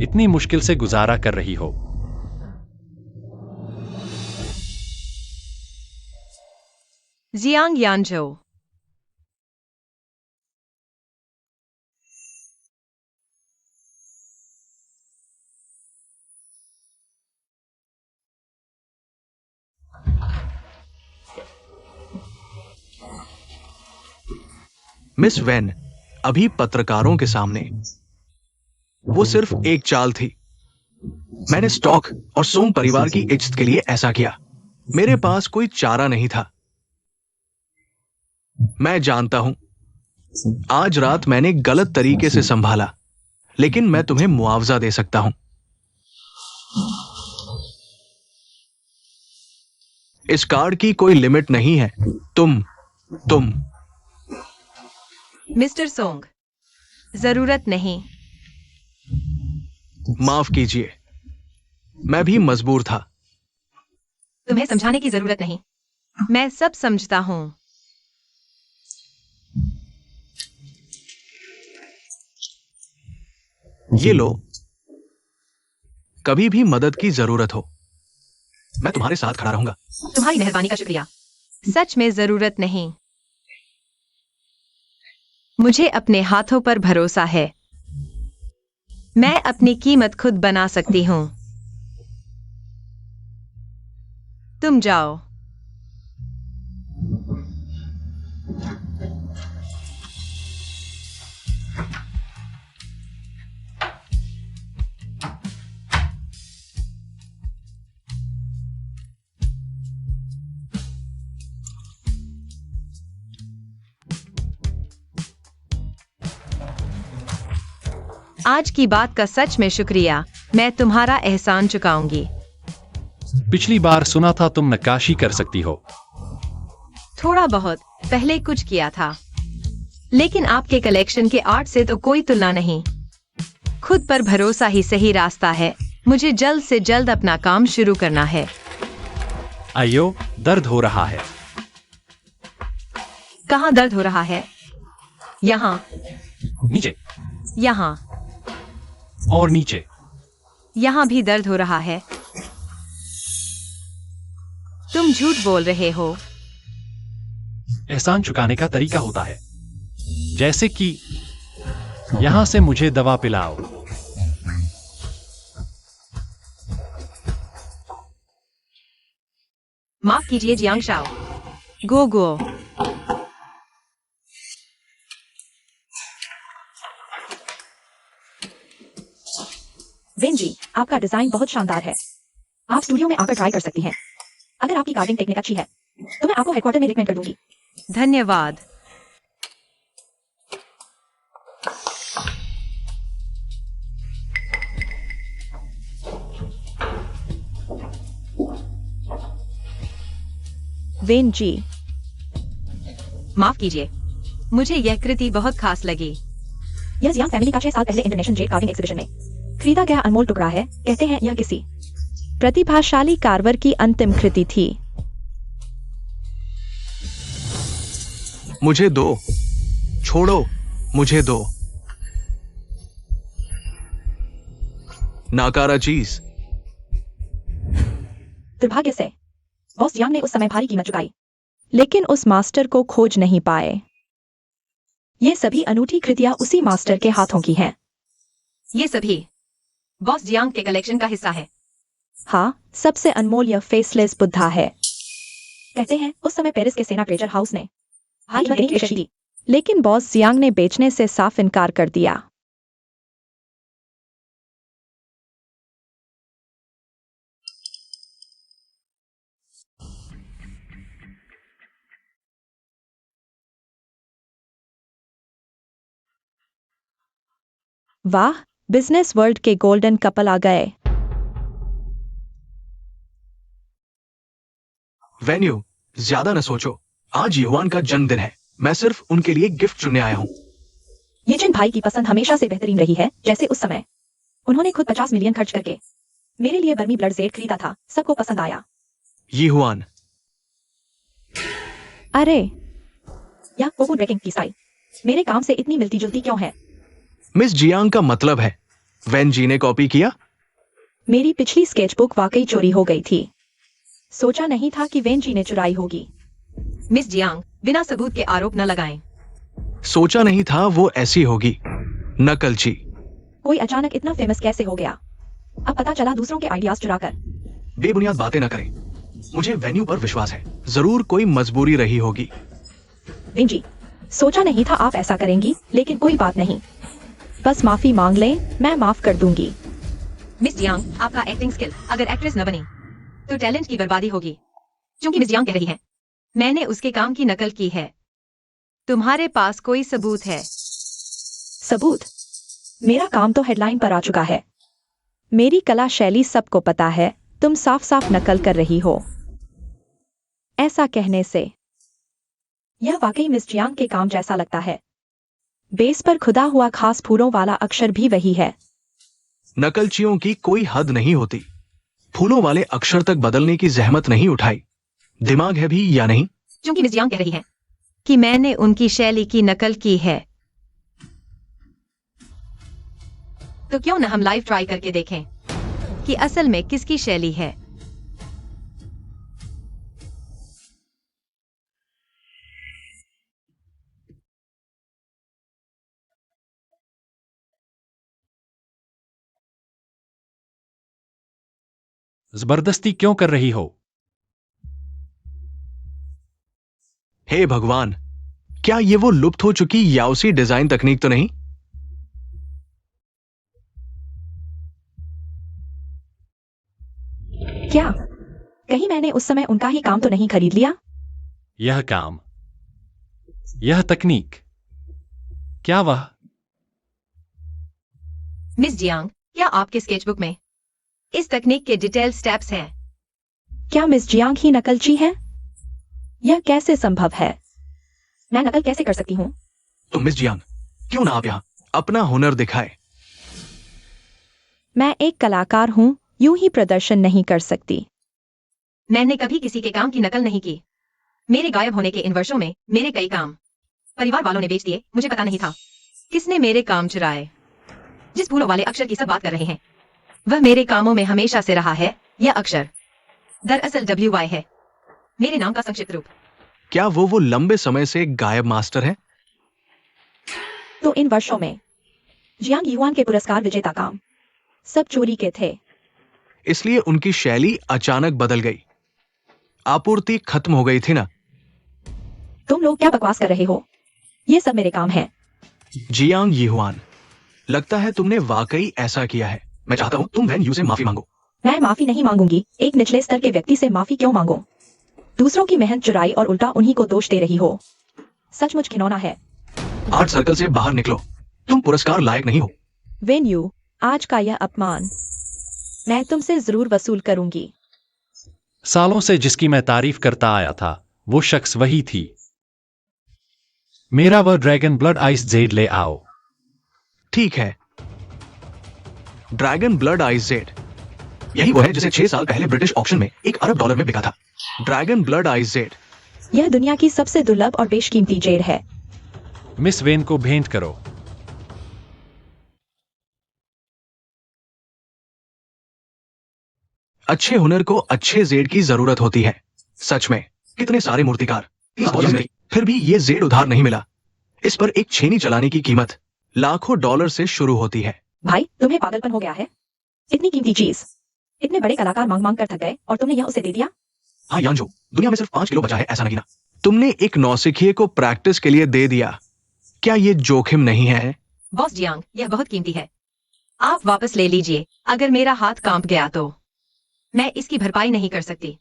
इतनी मुश्किल से गुजारा कर रही हो। जियांग यानजो, मिस वैन अभी पत्रकारों के सामने। वो सिर्फ एक चाल थी। मैंने स्टॉक और सोंग परिवार की इज्जत के लिए ऐसा किया। मेरे पास कोई चारा नहीं था। मैं जानता हूं, आज रात मैंने गलत तरीके से संभाला, लेकिन मैं तुम्हें मुआवजा दे सकता हूं। इस कार्ड की कोई लिमिट नहीं है। तुम मिस्टर सोंग, जरूरत नहीं। माफ कीजिए, मैं भी मजबूर था। तुम्हें समझाने की जरूरत नहीं। मैं सब समझता हूँ। ये लो, कभी भी मदद की जरूरत हो मैं तुम्हारे साथ खड़ा रहूंगा। तुम्हारी मेहरबानी का शुक्रिया। सच में जरूरत नहीं। मुझे अपने हाथों पर भरोसा है। मैं अपनी कीमत खुद बना सकती हूँ। तुम जाओ। आज की बात का सच में शुक्रिया। मैं तुम्हारा एहसान चुकाऊंगी। पिछली बार सुना था तुम नक्काशी कर सकती हो। थोड़ा बहुत पहले कुछ किया था, लेकिन आपके कलेक्शन के आर्ट से तो कोई तुलना नहीं। खुद पर भरोसा ही सही रास्ता है। मुझे जल्द से जल्द अपना काम शुरू करना है। आयो, दर्द हो रहा है। कहाँ दर्द हो रहा है? यहाँ, नीचे यहाँ, और नीचे। यहाँ भी दर्द हो रहा है। तुम झूठ बोल रहे हो। एहसान चुकाने का तरीका होता है, जैसे कि यहां से मुझे दवा पिलाओ। माफ कीजिए जियांग शाओ। गोगो, वेन जी, आपका डिजाइन बहुत शानदार है। आप स्टूडियो में आकर ट्राई कर सकती हैं। अगर आपकी कार्विंग टेक्निक अच्छी है तो मैं आपको हेडक्वार्टर में रिकमेंड कर दूंगी। धन्यवाद। वेन जी, माफ कीजिए। मुझे यह कृति बहुत खास लगी। यह जियांग फैमिली का 6 साल पहले इंटरनेशनल जेड कार्विंग एग्जीबिशन में खरीदा गया अनमोल टुकड़ा है। कहते हैं यह किसी प्रतिभाशाली कार्वर की अंतिम कृति थी। मुझे दो, छोड़ो, मुझे दो। नाकारा चीज। दुर्भाग्य से बॉस जियांग ने उस समय भारी कीमत चुकाई। लेकिन उस मास्टर को खोज नहीं पाए। ये सभी अनूठी कृतियां उसी मास्टर के हाथों की हैं। ये सभी बॉस जियांग के कलेक्शन का हिस्सा है। हाँ, सबसे अनमोल यह फेसलेस बुद्धा है। कहते हैं उस समय पेरिस के सेना ट्रेजर हाउस ने हाई कीमत देने की पेशकश की। लेकिन बॉस जियांग ने बेचने से साफ इनकार कर दिया। वाह, बिजनेस वर्ल्ड के गोल्डन कपल आ गए। वेन्यू, ज्यादा न सोचो। आज युवान का जन्मदिन है। मैं सिर्फ उनके लिए गिफ्ट चुनने आया हूँ। ये जिन भाई की पसंद हमेशा से बेहतरीन रही है, जैसे उस समय उन्होंने खुद 50 मिलियन खर्च करके मेरे लिए बर्मी ब्लड जेड खरीदा था। सबको पसंद आया। युवान, अरे, यह कोको ब्रेकिंग की स्टाइल मेरे काम से इतनी मिलती जुलती क्यों है? मिस जियांग का मतलब है वेन जी ने कॉपी किया। मेरी पिछली स्केचबुक वाकई चोरी हो गई थी। सोचा नहीं था कि वेन जी ने चुराई होगी। मिस जियांग, बिना सबूत के आरोप न लगाएं। सोचा नहीं था वो ऐसी होगी। नकलची। कोई अचानक इतना फेमस कैसे हो गया? अब पता चला दूसरों के आइडियाज चुराकर। बेबुनियाद बातें न करें। मुझे वेन्यू पर विश्वास है। जरूर कोई मजबूरी रही होगी। वेन जी, सोचा नहीं था आप ऐसा करेंगी, लेकिन कोई बात नहीं। बस माफी मांग लें, मैं माफ कर दूंगी। मिस जियांग, आपका एक्टिंग स्किल अगर एक्ट्रेस न बनी तो टैलेंट की बर्बादी होगी। क्योंकि मिस जियांग कह रही है मैंने उसके काम की नकल की है। तुम्हारे पास कोई सबूत है? सबूत? मेरा काम तो हेडलाइन पर आ चुका है। मेरी कला शैली सबको पता है। तुम साफ साफ नकल कर रही हो। ऐसा कहने से यह वाकई मिस जियांग के काम जैसा लगता है। बेस पर खुदा हुआ खास फूलों वाला अक्षर भी वही है। नकलचियों की कोई हद नहीं होती। फूलों वाले अक्षर तक बदलने की जहमत नहीं उठाई। दिमाग है भी या नहीं? क्योंकि मिस जियांग कह रही है कि मैंने उनकी शैली की नकल की है। तो क्यों न हम लाइव ट्राई करके देखें। कि असल में किसकी शैली है। जबरदस्ती क्यों कर रही हो? हे भगवान, क्या ये वो लुप्त हो चुकी याओसी डिजाइन तकनीक तो नहीं? क्या कहीं मैंने उस समय उनका ही काम तो नहीं खरीद लिया? यह काम, यह तकनीक, क्या वह? मिस जियांग, क्या आपके स्केचबुक में इस तकनीक के डिटेल स्टेप्स हैं। क्या मिस जियांग ही नकलची है? यह कैसे संभव है? मैं नकल कैसे कर सकती हूँ? तो मिस जियांग, क्यों ना आप यहां अपना हुनर दिखाए? मैं एक कलाकार हूँ, यूं ही प्रदर्शन नहीं कर सकती। मैंने कभी किसी के काम की नकल नहीं की। मेरे गायब होने के इन वर्षों में मेरे कई काम परिवार वालों ने बेच दिए, मुझे पता नहीं था। किसने मेरे काम चुराए? जिस फूलों वाले अक्षर की सब बात कर रहे हैं वह मेरे कामों में हमेशा से रहा है। यह अक्षर दरअसल WY है, मेरे नाम का संक्षिप्त रूप। क्या वो लंबे समय से गायब मास्टर है? तो इन वर्षों में जियांग युआन के पुरस्कार विजेता काम सब चोरी के थे। इसलिए उनकी शैली अचानक बदल गई। आपूर्ति खत्म हो गई थी ना? तुम लोग क्या बकवास कर रहे हो? ये सब मेरे काम है। जियांग यीहुआन, लगता है तुमने वाकई ऐसा किया है। मैं चाहता हूं तुम वैन यू से माफी मांगो। मैं माफी नहीं मांगूंगी। एक निचले स्तर के व्यक्ति से माफी क्यों मांगो? दूसरों की मेहनत चुराई और उल्टा उन्हीं को दोष दे रही हो। सचमुच घिनौना है। आर्ट सर्कल से बाहर निकलो, तुम पुरस्कार लायक नहीं हो। वेन यू, आज का यह अपमान मैं तुमसे जरूर वसूल करूंगी। सालों से जिसकी मैं तारीफ करता आया था, वो शख्स वही थी। मेरा वह ड्रैगन ब्लड आइस जेड ले आओ। ठीक है, ड्रैगन ब्लड आइज जेड, यही वो है जिसे 6 साल पहले ब्रिटिश ऑक्शन में $1 अरब में बिका था। ड्रैगन ब्लड आइज जेड, यह दुनिया की सबसे दुर्लभ और बेशकीमती जेड है। मिस वेन को भेंट करो। अच्छे हुनर को अच्छे जेड की जरूरत होती है। सच में कितने सारे मूर्तिकार इस भोजन में, फिर भी ये जेड उधार नहीं मिला। इस पर एक छेनी चलाने की कीमत लाखों डॉलर से शुरू होती है। भाई, तुम्हें पागलपन हो गया है? इतनी कीमती चीज इतने बड़े कलाकार मांग मांग कर थक गए और तुमने यह उसे दे दिया? हाँ यांजो, दुनिया में सिर्फ 5 किलो बचा है ऐसा नहीं ना। तुमने एक नौसिखिए को प्रैक्टिस के लिए दे दिया। क्या ये जोखिम नहीं है? बॉस जियांग, यह बहुत कीमती है, आप वापस ले लीजिए। अगर मेरा हाथ कांप गया तो मैं इसकी भरपाई नहीं कर सकती।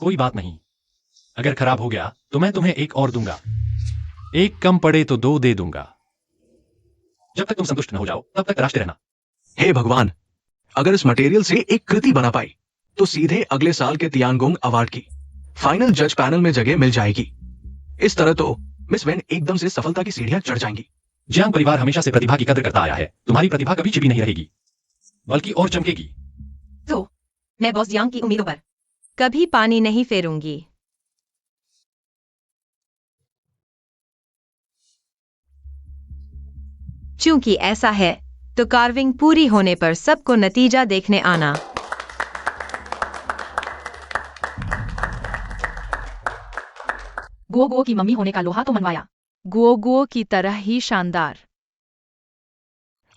कोई बात नहीं, अगर खराब हो गया तो मैं तुम्हें एक और दूंगा। एक कम पड़े तो 2 दे दूंगा। जब तक तुम संतुष्ट न हो जाओ तब तक तराशते रहना। हे भगवान, अगर इस मटेरियल से एक कृति बना पाई तो सीधे अगले साल के तियानगोंग अवार्ड की फाइनल जज पैनल में जगह मिल जाएगी। इस तरह तो मिस वेन एकदम से सफलता की सीढ़ियां चढ़ जाएंगी। जियांग परिवार हमेशा से प्रतिभा की कद्र करता आया है। तुम्हारी प्रतिभा कभी छिपी नहीं रहेगी, बल्कि और चमकेगी। तो मैं बॉस जियांग की उम्मीदों पर कभी पानी नहीं फेरूंगी। चूंकि ऐसा है तो कार्विंग पूरी होने पर सबको नतीजा देखने आना। गुओ गुओ की मम्मी होने का लोहा तो मनवाया। गुओ गुओ की तरह ही शानदार।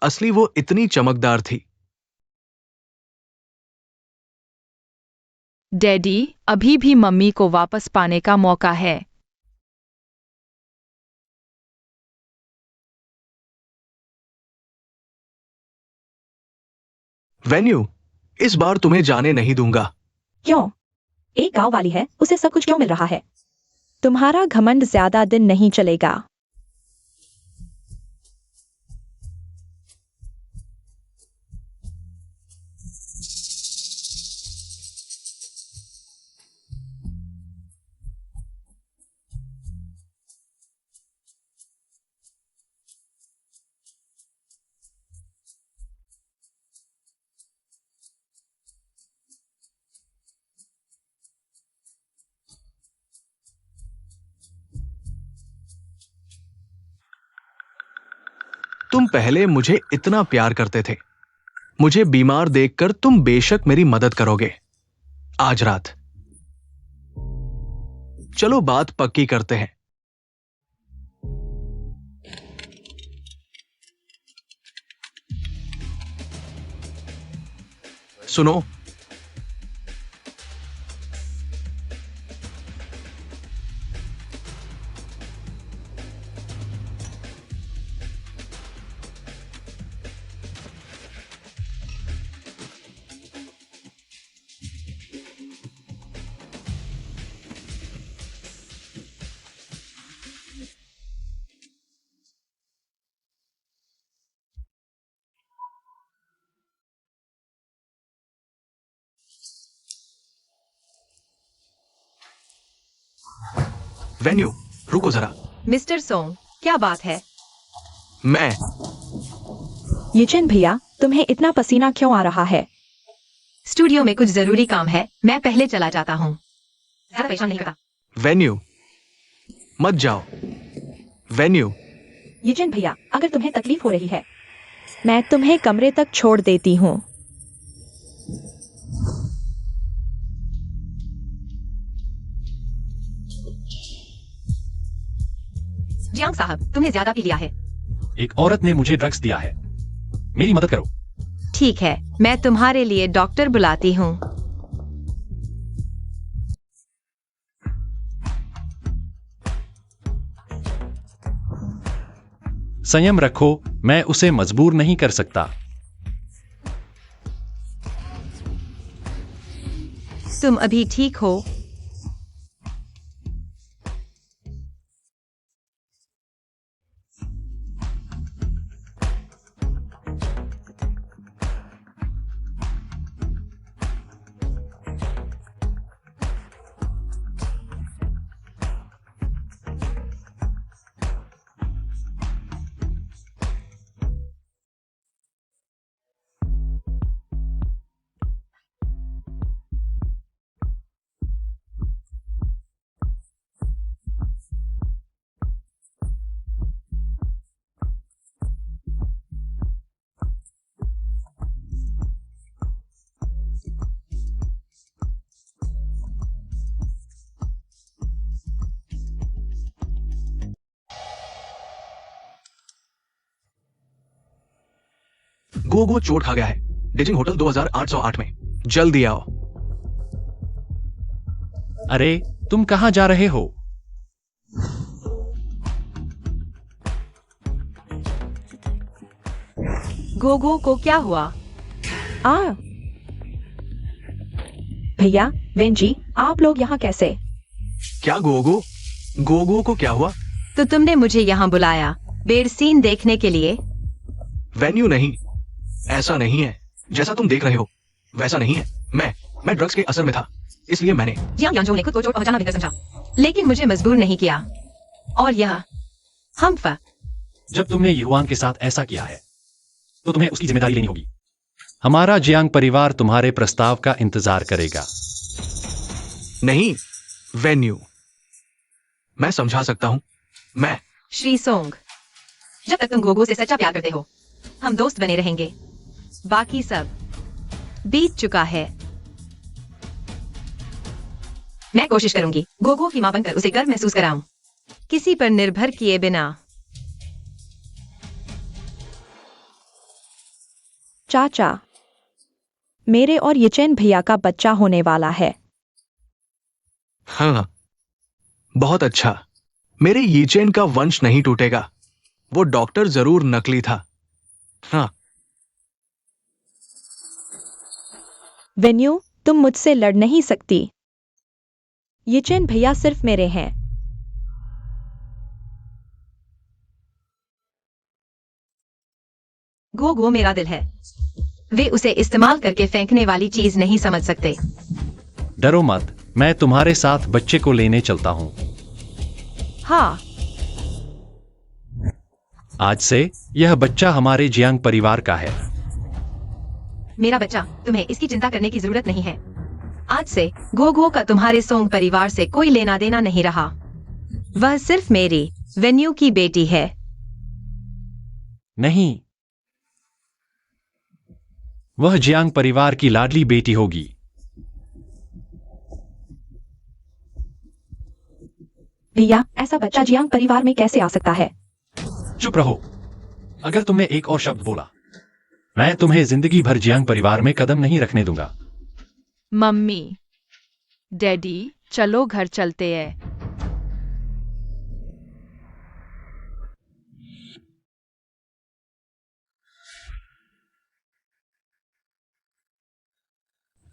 असली वो इतनी चमकदार थी। डैडी, अभी भी मम्मी को वापस पाने का मौका है। वेन्यू, इस बार तुम्हें जाने नहीं दूंगा। क्यों? एक गांव वाली है, उसे सब कुछ क्यों मिल रहा है? तुम्हारा घमंड ज्यादा दिन नहीं चलेगा। तुम पहले मुझे इतना प्यार करते थे। मुझे बीमार देखकर तुम बेशक मेरी मदद करोगे आज रात। चलो बात पक्की करते हैं। सुनो, वेन्यू, रुको जरा। मिस्टर सोंग, क्या बात है? मैं यिचेन भैया, तुम्हें इतना पसीना क्यों आ रहा है? स्टूडियो में कुछ जरूरी काम है, मैं पहले चला जाता हूँ। ज्यादा परेशान नहीं करता। वेन्यू, मत जाओ। वेन्यू, यिचेन भैया, अगर तुम्हें तकलीफ हो रही है, मैं तुम्हें कमरे तक छोड़ देती हूँ। जियांग साहब, तुमने ज्यादा पी लिया है। एक औरत ने मुझे ड्रग्स दिया है, मेरी मदद करो। ठीक है, मैं तुम्हारे लिए डॉक्टर बुलाती हूँ। संयम रखो, मैं उसे मजबूर नहीं कर सकता। तुम अभी ठीक हो? गोगो चोट खा गया है। डेजिंग होटल 2808 में। जल्दी आओ। अरे, तुम कहाँ जा रहे हो? गोगो को क्या हुआ? आ भैया, वेंजी, आप लोग यहाँ कैसे? क्या गोगो? गोगो को क्या हुआ? तो तुमने मुझे यहाँ बुलाया बेड सीन देखने के लिए? वेन्यू नहीं, ऐसा नहीं है। जैसा तुम देख रहे हो वैसा नहीं है। मैं ड्रग्स के असर में था, इसलिए मैंने जियांग यांजो ने खुद को चोट पहुंचाना बेहतर समझा। लेकिन मुझे मजबूर नहीं किया। और यह हम जब तुमने युवान के साथ ऐसा किया है तो तुम्हें उसकी जिम्मेदारी लेनी होगी। हमारा जियांग परिवार तुम्हारे प्रस्ताव का इंतजार करेगा। नहीं वेन्यू, मैं समझा सकता हूं। मैं श्री सोंग, जब तक तुम गोगो से सच्चा प्यार करते हो, हम दोस्त बने रहेंगे। बाकी सब बीत चुका है। मैं कोशिश करूंगी गोगो की मां बनकर उसे गर्व महसूस कराऊं। किसी पर निर्भर किए बिना। चाचा, मेरे और यिचेन भैया का बच्चा होने वाला है। हाँ, बहुत अच्छा। मेरे यीचेन का वंश नहीं टूटेगा। वो डॉक्टर जरूर नकली था। हाँ, वेन्यू, तुम मुझसे लड़ नहीं सकती। यिचेन भैया सिर्फ मेरे हैं। गोगो मेरा दिल है। वे उसे इस्तेमाल करके फेंकने वाली चीज नहीं समझ सकते। डरो मत, मैं तुम्हारे साथ बच्चे को लेने चलता हूँ। हाँ, आज से यह बच्चा हमारे जियांग परिवार का है। मेरा बच्चा, तुम्हें इसकी चिंता करने की जरूरत नहीं है। आज से गोगो का तुम्हारे सोंग परिवार से कोई लेना देना नहीं रहा। वह सिर्फ मेरी वेन्यू की बेटी है। नहीं, वह जियांग परिवार की लाडली बेटी होगी। भैया, ऐसा बच्चा जियांग परिवार में कैसे आ सकता है? चुप रहो। अगर तुमने एक और शब्द बोला, मैं तुम्हें जिंदगी भर जियांग परिवार में कदम नहीं रखने दूंगा। मम्मी, डैडी, चलो घर चलते हैं।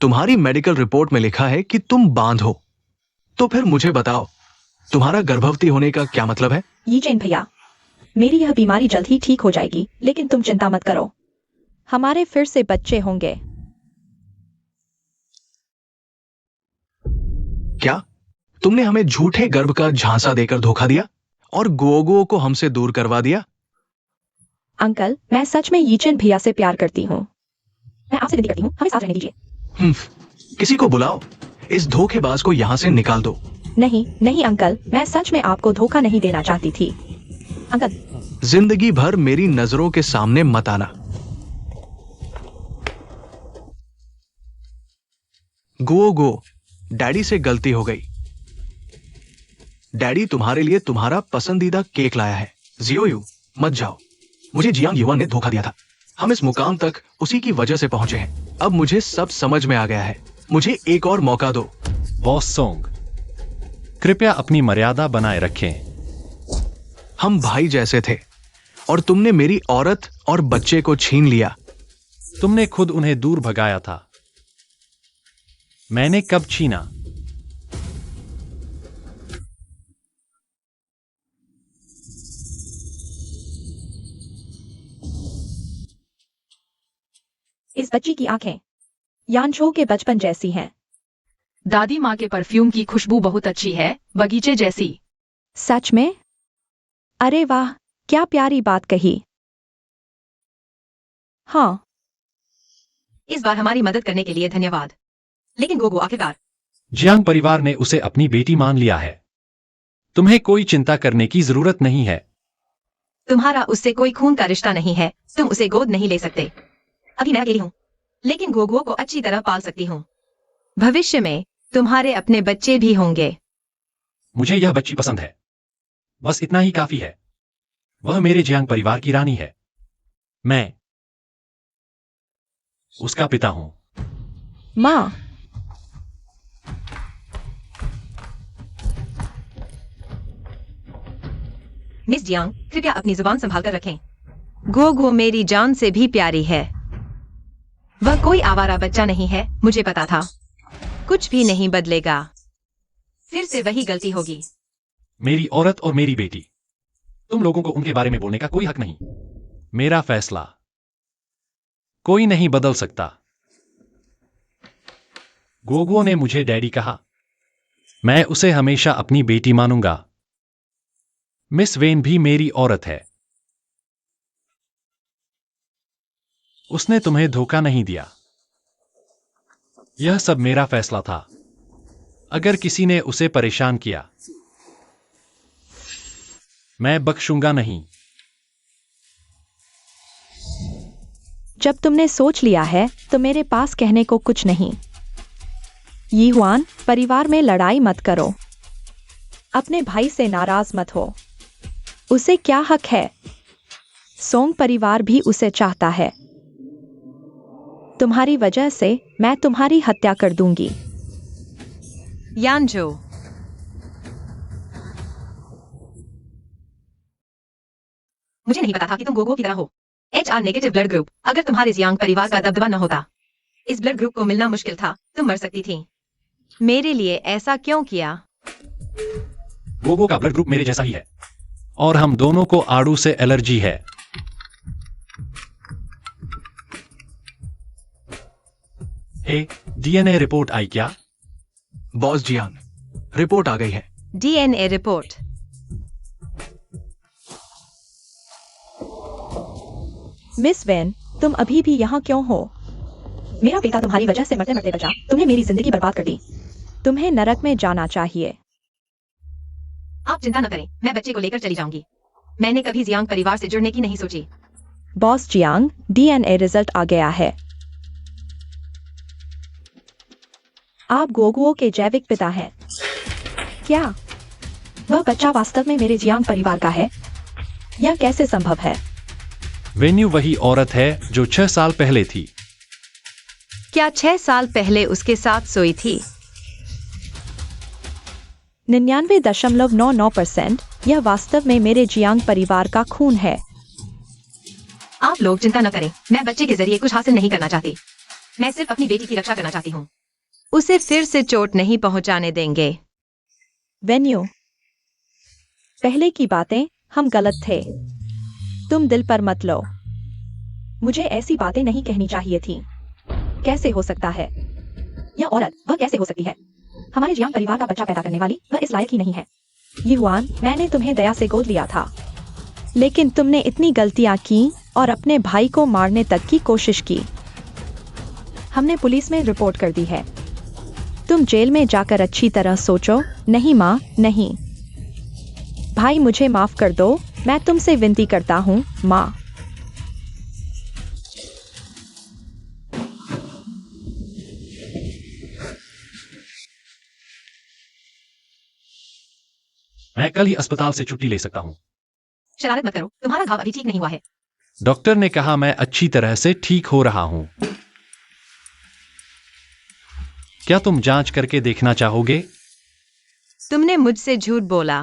तुम्हारी मेडिकल रिपोर्ट में लिखा है कि तुम बांझ हो, तो फिर मुझे बताओ, तुम्हारा गर्भवती होने का क्या मतलब है? ये चैन भैया, मेरी यह बीमारी जल्द ही ठीक हो जाएगी, लेकिन तुम चिंता मत करो, हमारे फिर से बच्चे होंगे। क्या तुमने हमें झूठे गर्भ का झांसा देकर धोखा दिया और गोगो को हमसे दूर करवा दिया? अंकल, मैं सच में यीचेन भैया से प्यार करती हूँ। मैं आपसे विनती करती हूँ, हमें साथ रहने दीजिए। किसी को बुलाओ, इस धोखेबाज को यहां से निकाल दो। नहीं नहीं अंकल, मैं सच में आपको धोखा नहीं देना चाहती थी। अंकल, जिंदगी भर मेरी नजरों के सामने मत आना। गो, डैडी से गलती हो गई। डैडी तुम्हारे लिए तुम्हारा पसंदीदा केक लाया है। जियोयू, मत जाओ। मुझे जियांग युवान ने धोखा दिया था। हम इस मुकाम तक उसी की वजह से पहुंचे हैं। अब मुझे सब समझ में आ गया है। मुझे एक और मौका दो। बॉस सोंग, कृपया अपनी मर्यादा बनाए रखें। हम भाई जैसे थे और तुमने मेरी औरत और बच्चे को छीन लिया। तुमने खुद उन्हें दूर भगाया था। मैंने कब छीना? इस बच्ची की आंखें यानचो के बचपन जैसी हैं। दादी माँ के परफ्यूम की खुशबू बहुत अच्छी है, बगीचे जैसी। सच में? अरे वाह, क्या प्यारी बात कही। हाँ, इस बार हमारी मदद करने के लिए धन्यवाद। लेकिन गोगो आखिरकार। जियांग परिवार ने उसे अपनी बेटी मान लिया है। तुम्हें कोई चिंता करने की जरूरत नहीं है। तुम्हारा उससे कोई खून का रिश्ता नहीं है, तुम उसे गोद नहीं ले सकते। अभी मैं अकेली हूँ, लेकिन गोगो को अच्छी तरह पाल सकती हूँ। भविष्य में तुम्हारे अपने बच्चे भी होंगे। मुझे यह बच्ची पसंद है, बस इतना ही काफी है। वह मेरे जियांग परिवार की रानी है। मैं उसका पिता हूं। माँ, मिस जियांग, कृपया अपनी जुबान संभाल कर रखें। गोगो मेरी जान से भी प्यारी है। वह कोई आवारा बच्चा नहीं है, मुझे पता था। कुछ भी नहीं बदलेगा। फिर से वही गलती होगी। मेरी औरत और मेरी बेटी, तुम लोगों को उनके बारे में बोलने का कोई हक नहीं। मेरा फैसला कोई नहीं बदल सकता। गोगो ने मुझे डैडी कहा। मैं उसे हमेशा अपनी बेटी मानूंगा। मिस वेन भी मेरी औरत है। उसने तुम्हें धोखा नहीं दिया। यह सब मेरा फैसला था। अगर किसी ने उसे परेशान किया, मैं बख्शूंगा नहीं। जब तुमने सोच लिया है तो मेरे पास कहने को कुछ नहीं। यी हुआन, परिवार में लड़ाई मत करो। अपने भाई से नाराज मत हो। उसे क्या हक है? सोंग परिवार भी उसे चाहता है। तुम्हारी वजह से मैं तुम्हारी हत्या कर दूंगी। यानजो, मुझे नहीं पता था कि तुम गोगो की तरह हो। HR negative blood group. अगर तुम्हारे जियांग परिवार का दबदबा न होता, इस ब्लड ग्रुप को मिलना मुश्किल था। तुम मर सकती थी। मेरे लिए ऐसा क्यों किया? गोगो का ब्लड ग्रुप मेरे जैसा ही है और हम दोनों को आड़ू से एलर्जी है। हे, DNA रिपोर्ट आई क्या? बॉस जियांग, रिपोर्ट आ गई है। DNA report. मिस वेन, तुम अभी भी यहाँ क्यों हो? मेरा पिता तुम्हारी वजह से मरते मरते बचा। तुमने मेरी जिंदगी बर्बाद कर दी। तुम्हें नरक में जाना चाहिए। आप चिंता न करें, मैं बच्चे को लेकर चली जाऊंगी। मैंने कभी जियांग परिवार से जुड़ने की नहीं सोची। बॉस जियांग, डीएनए रिजल्ट आ गया है। आप गोगुओ के जैविक पिता हैं। क्या वह बच्चा वास्तव में मेरे जियांग परिवार का है? यह कैसे संभव है? वेन्यू वही औरत है जो 6 साल पहले थी। क्या 6 साल पहले उसके साथ सोई थी? 99.99%। यह वास्तव में मेरे जियांग परिवार का खून है। आप लोग चिंता न करें, मैं बच्चे के जरिए कुछ हासिल नहीं करना चाहती। मैं सिर्फ अपनी बेटी की रक्षा करना चाहती हूँ। उसे फिर से चोट नहीं पहुंचाने देंगे। वेन्यू, पहले की बातें हम गलत थे। तुम दिल पर मत लो। मुझे ऐसी बातें नहीं कहनी चाहिए थी। कैसे हो सकता है? यह औरत वह कैसे हो सकती है? हमारे जियांग परिवार का बच्चा पैदा करने वाली वह इस लायक ही नहीं है। युआन, मैंने तुम्हें दया से गोद लिया था, लेकिन तुमने इतनी गलतियां की और अपने भाई को मारने तक की कोशिश की। हमने पुलिस में रिपोर्ट कर दी है। तुम जेल में जाकर अच्छी तरह सोचो। नहीं माँ, नहीं। भाई, मुझे माफ कर दो। मैं तुमसे विनती करता हूँ माँ। मैं कल ही अस्पताल से छुट्टी ले सकता हूँ। शरारत मत करो, तुम्हारा घाव अभी ठीक नहीं हुआ है। डॉक्टर ने कहा मैं अच्छी तरह से ठीक हो रहा हूँ। क्या तुम जांच करके देखना चाहोगे? तुमने मुझसे झूठ बोला।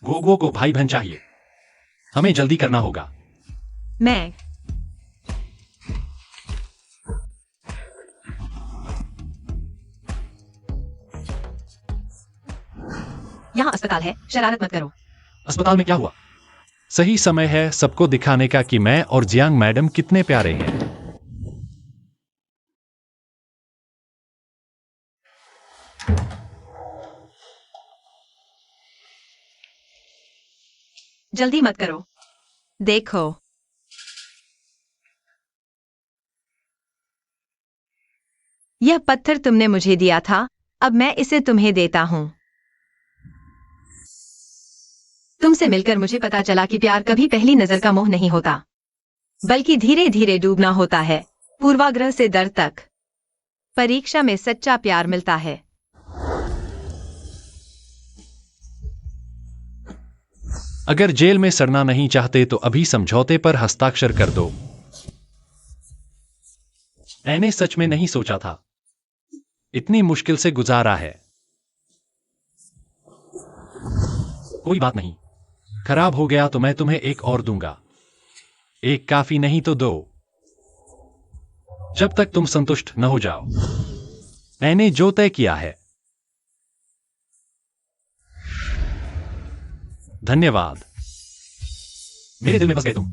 गोगो को भाई बहन चाहिए। हमें जल्दी करना होगा। मैं यहाँ अस्पताल है, शरारत मत करो। अस्पताल में क्या हुआ? सही समय है सबको दिखाने का कि मैं और जियांग मैडम कितने प्यारे हैं। जल्दी मत करो। देखो, यह पत्थर तुमने मुझे दिया था, अब मैं इसे तुम्हें देता हूँ। तुमसे मिलकर मुझे पता चला कि प्यार कभी पहली नजर का मोह नहीं होता, बल्कि धीरे धीरे डूबना होता है, पूर्वाग्रह से डर तक। परीक्षा में सच्चा प्यार मिलता है। अगर जेल में सड़ना नहीं चाहते तो अभी समझौते पर हस्ताक्षर कर दो। मैंने सच में नहीं सोचा था। इतनी मुश्किल से गुजारा है। कोई बात नहीं, खराब हो गया तो मैं तुम्हें एक और दूंगा। एक काफी नहीं तो 2, जब तक तुम संतुष्ट न हो जाओ। मैंने जो तय किया है। धन्यवाद। मेरे दिल में बस गए तुम।